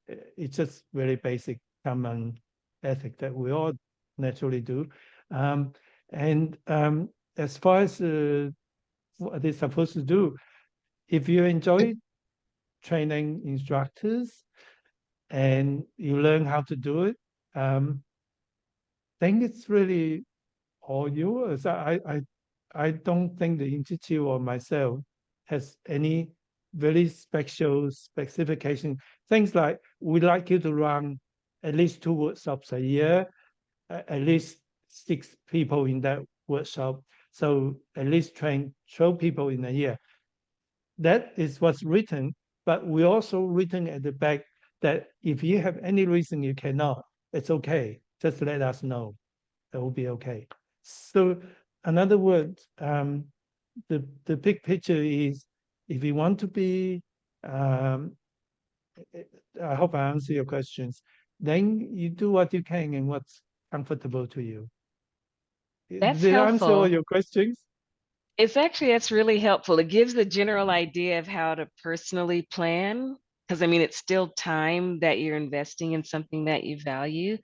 It's just very basic common ethic that we all naturally do. And as far as what they're supposed to do, if you enjoy training instructors and you learn how to do it, then it's really all yours. I don't think the institute or myself has any very special specification. Things like we like you to run at least 2 workshops a year, at least 6 people in that workshop. So at least train 12 people in a year. That is what's written, but we also written at the back that if you have any reason you cannot, it's okay. Just let us know. That will be okay. So, in other words, the big picture is if you want to be, I hope I answer your questions. Then you do what you can and what's comfortable to you. That's Did I answer all helpful. your questions? That's really helpful. It gives a general idea of how to personally plan. Because I mean, it's still time that you're investing in something that you value.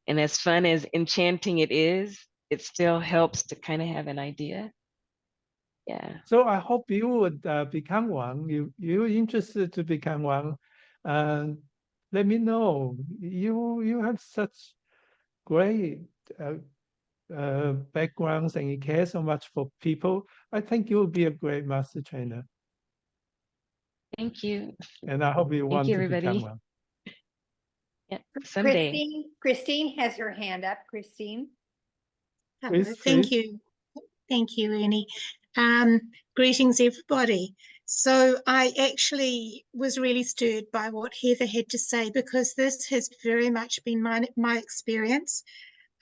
And as fun as enchanting it is, it still helps to kind of have an idea. Yeah. So I hope you would become one. You're interested to become one. Let me know. You have such great backgrounds and you care so much for people. I think you will be a great master trainer. Thank you. And I hope you Thank want you, to become everybody. one. Yeah, someday. Christine has her hand up. Christine. Please, Thank please. you. Thank you, Annie. Greetings, everybody. So I actually was really stirred by what Heather had to say because this has very much been my experience.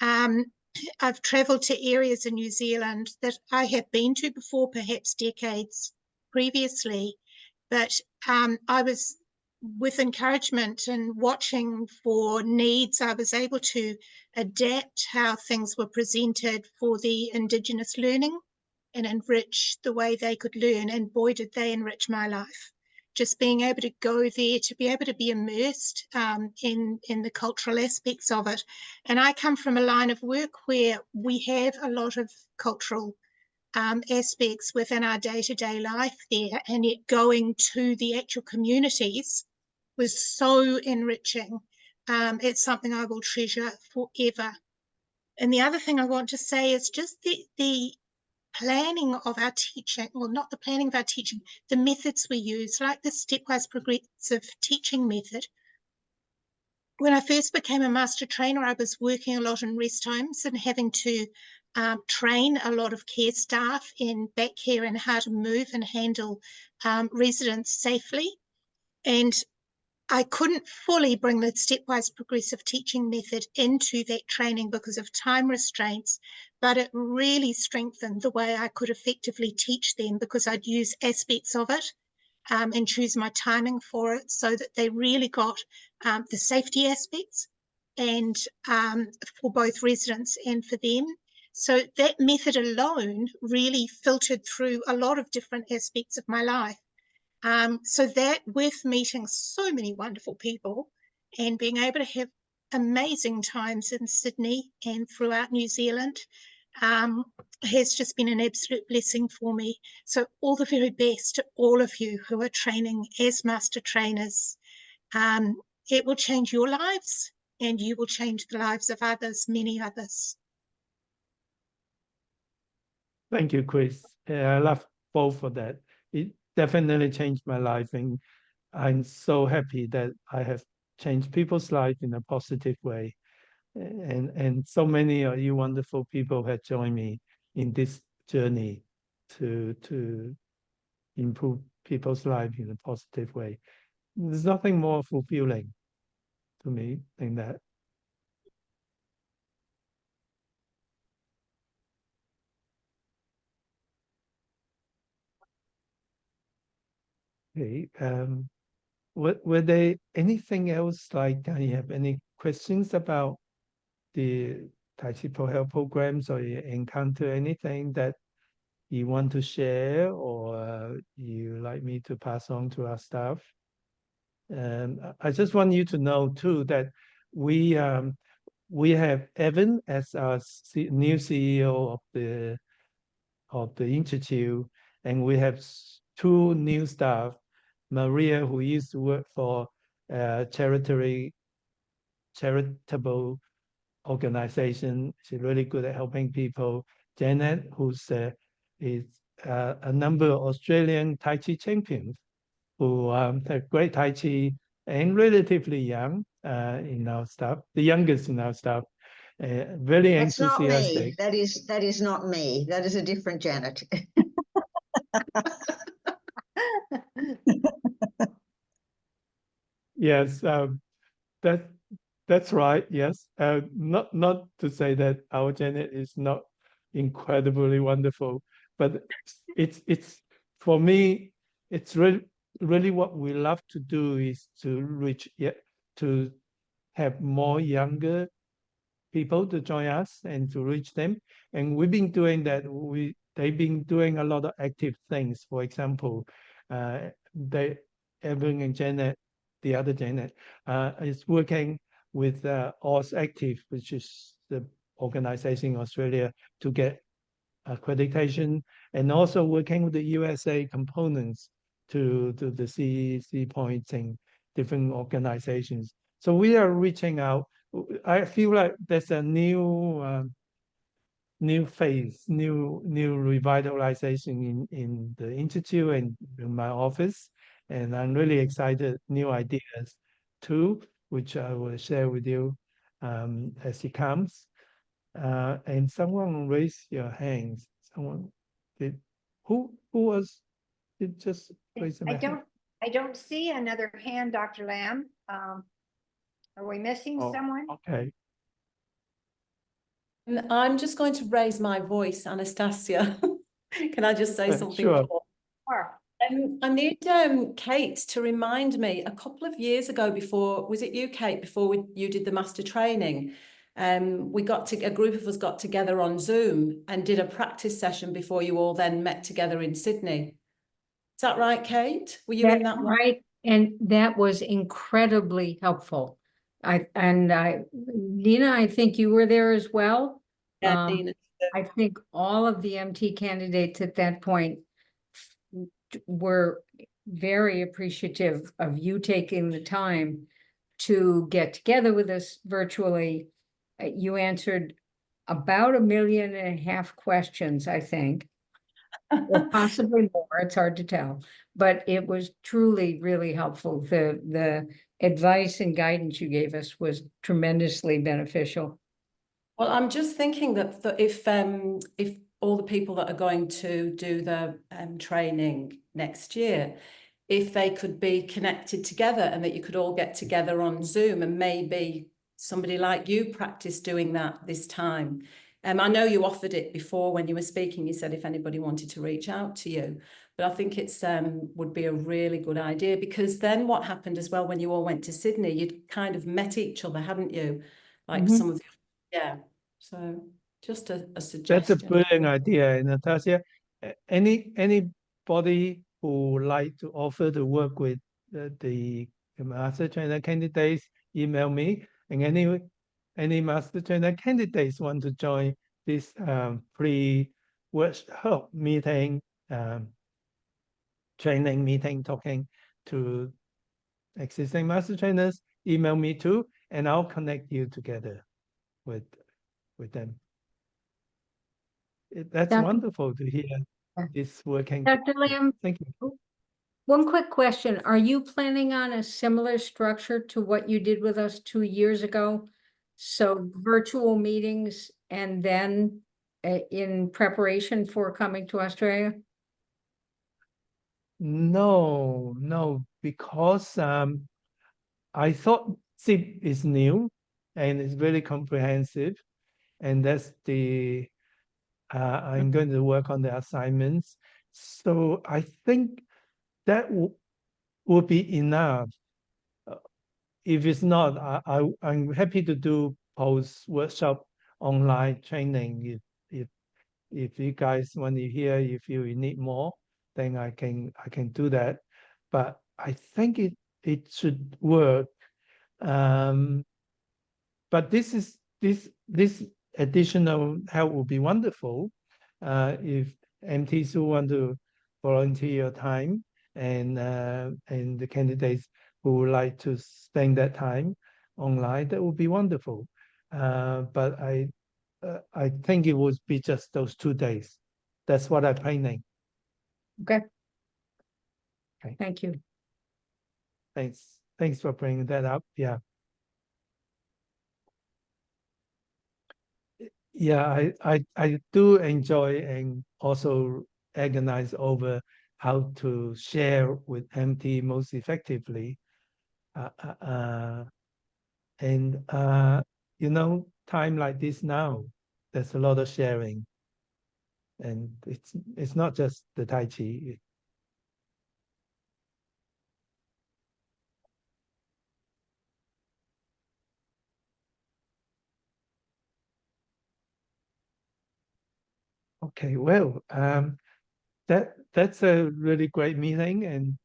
I've travelled to areas in New Zealand that I have been to before, perhaps decades previously, but I was with encouragement and watching for needs, I was able to adapt how things were presented for the Indigenous learning and enrich the way they could learn. And boy, did they enrich my life. Just being able to go there, to be able to be immersed in the cultural aspects of it. And I come from a line of work where we have a lot of cultural aspects within our day-to-day life there, and yet going to the actual communities was so enriching. It's something I will treasure forever. And the other thing I want to say is just the planning of our teaching, well, not the planning of our teaching, the methods we use, like the stepwise progressive teaching method. When I first became a master trainer, I was working a lot in rest homes and having to train a lot of care staff in back care and how to move and handle residents safely. And I couldn't fully bring the stepwise progressive teaching method into that training because of time restraints, but it really strengthened the way I could effectively teach them because I'd use aspects of it and choose my timing for it so that they really got the safety aspects and for both residents and for them. So that method alone really filtered through a lot of different aspects of my life. So that with meeting so many wonderful people and being able to have amazing times in Sydney and throughout New Zealand, has just been an absolute blessing for me. So all the very best to all of you who are training as master trainers. It will change your lives and you will change the lives of others, many others. Thank you, Chris. I love both for that. It definitely changed my life, and I'm so happy that I have changed people's life in a positive way. And so many of you wonderful people have joined me in this journey to improve people's life in a positive way. There's nothing more fulfilling to me than that. Okay. Were there anything else, like you have any questions about the Tai Chi for Health programs, or you encounter anything that you want to share, or you like me to pass on to our staff? I just want you to know too that we have Evan as our new CEO of the Institute, and we have two new staff. Maria, who used to work for charitable organization. She's really good at helping people. Janet, who's is a number of Australian Tai Chi champions who have great Tai Chi and relatively young in our staff, the youngest in our staff. Very That's not me. enthusiastic. That is not me. That is a different Janet. Yes, that's right. Yes, not to say that our Janet is not incredibly wonderful, but it's for me, it's really what we love to do is to reach, to have more younger people to join us and to reach them. And we've been doing that. They've been doing a lot of active things. For example, Evan and Janet, the other Janet, is working with Oz Active, which is the organization in Australia, to get accreditation, and also working with the USA components to the CEC points in different organizations. So we are reaching out. I feel like there's a new phase, new revitalization in the Institute and in my office, and I'm really excited. New ideas too, which I will share with you as it comes. And someone raised your hands. Someone did. Who was? It just raised my hand. I don't see another hand, Dr. Lamb. Are we missing someone? Okay. And I'm just going to raise my voice, Anastasia. Can I just say something? Sure. Sure. I need Kate to remind me, a couple of years ago, before, was it you, Kate, before you did the master training, we a group of us got together on Zoom and did a practice session before you all then met together in Sydney. Is that right, Kate? Were you in that one? Right, and that was incredibly helpful. Nina, I think you were there as well. Yeah, Nina. I think all of the MT candidates at that point were very appreciative of you taking the time to get together with us virtually. You answered about 1.5 million questions, I think, or possibly more. It's hard to tell, but it was truly really helpful. The advice and guidance you gave us was tremendously beneficial. Well, I'm just thinking that if all the people that are going to do the training next year, if they could be connected together and that you could all get together on Zoom, and maybe somebody like you practice doing that this time. I know you offered it before when you were speaking. You said if anybody wanted to reach out to you, but I think it's would be a really good idea, because then what happened as well when you all went to Sydney, you'd kind of met each other, hadn't you? Like some of the, yeah. So just a suggestion. That's a brilliant idea, Natasha. Anybody who would like to offer to work with the master trainer candidates, email me. And any master trainer candidates want to join this pre-workshop meeting, training meeting, talking to existing master trainers, email me too, and I'll connect you together with them. That's Dr. wonderful to hear this working. Dr. Lam, Thank you. one quick question. Are you planning on a similar structure to what you did with us 2 years ago? So virtual meetings and then in preparation for coming to Australia? No, because I thought SIP is new and it's very comprehensive, and that's the I'm going to work on the assignments. So I think that would be enough. If it's not, I'm happy to do post-workshop online training. If you guys want to hear, if you need more, then I can do that. But I think it should work. But this additional help would be wonderful if MTs who want to volunteer your time and the candidates who would like to spend that time online, that would be wonderful. But I think it would be just those 2 days. That's what I'm planning. Okay. Okay. Thank you. Thanks for bringing that up. Yeah. Yeah, I do enjoy and also agonize over how to share with MT most effectively. And you know, time like this now, there's a lot of sharing. And it's not just the Tai Chi. Okay, well, that's a really great meeting, and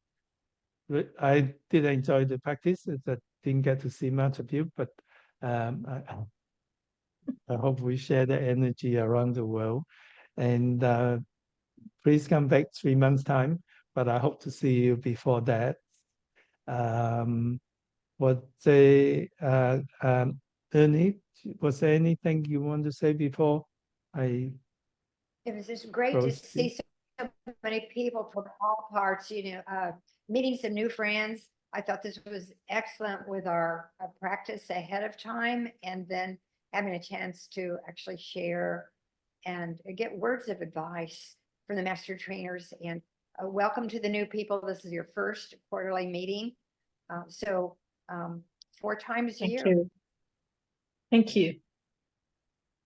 I did enjoy the practice. I didn't get to see much of you, but I hope we share the energy around the world. And please come back 3 months' time, but I hope to see you before that. Ernie, was there anything you want to say before I It was just great to close? see so many people from all parts, meeting some new friends. I thought this was excellent with our practice ahead of time, and then having a chance to actually share and get words of advice from the master trainers. And welcome to the new people. This is your first quarterly meeting. So 4 times a year. Thank you.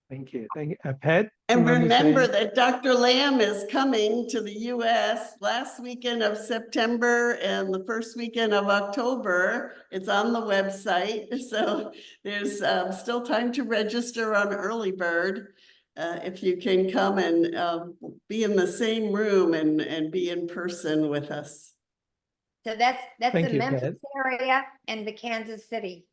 Thank you. Pat? And you want to remember say? that Dr. Lam is coming to the US last weekend of September and the first weekend of October. It's on the website. So there's still time to register on Early Bird. If you can come and be in the same room and be in person with us. So that's Thank the you, Memphis Pat. area and the Kansas City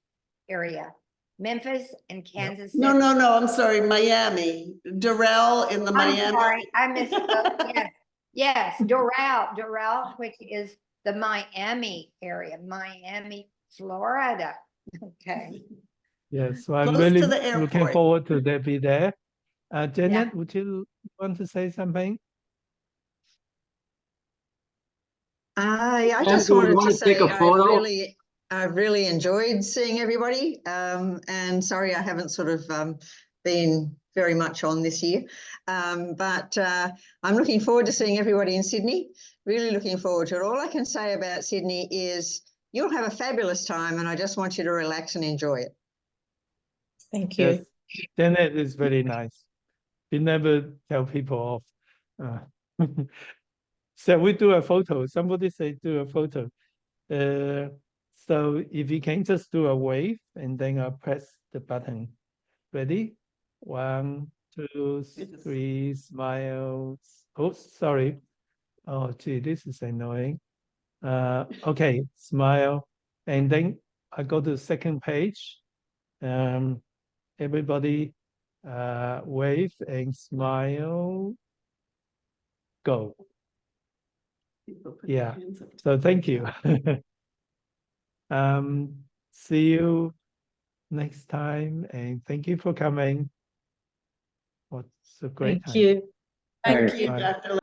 area. Memphis and Kansas City. No, I'm sorry, Miami. Doral in the I'm Miami. sorry, I misspoke. Yes, Doral, which is the Miami area, Miami, Florida. Okay. Yes, so I'm Close really to the looking airport. forward to be there. Janet, would you want to say something? I just wanted to say I've really enjoyed seeing everybody. And sorry, I haven't sort of been very much on this year. But I'm looking forward to seeing everybody in Sydney. Really looking forward to it. All I can say about Sydney is you'll have a fabulous time, and I just want you to relax and enjoy it. Thank you. Yes, Janet is very nice. We never tell people off. So we do a photo. Somebody say do a photo. So if you can just do a wave and then I'll press the button. Ready? 1, 2, 3, smiles. Oh, sorry. Oh, gee, this is annoying. Okay, smile. And then I go to the second page. Everybody wave and smile. Go. People put Yeah. their hands up. So thank you. See you next time, and thank you for coming. What's a great Thank time. you. Thank Thanks. you, Bye. Dr.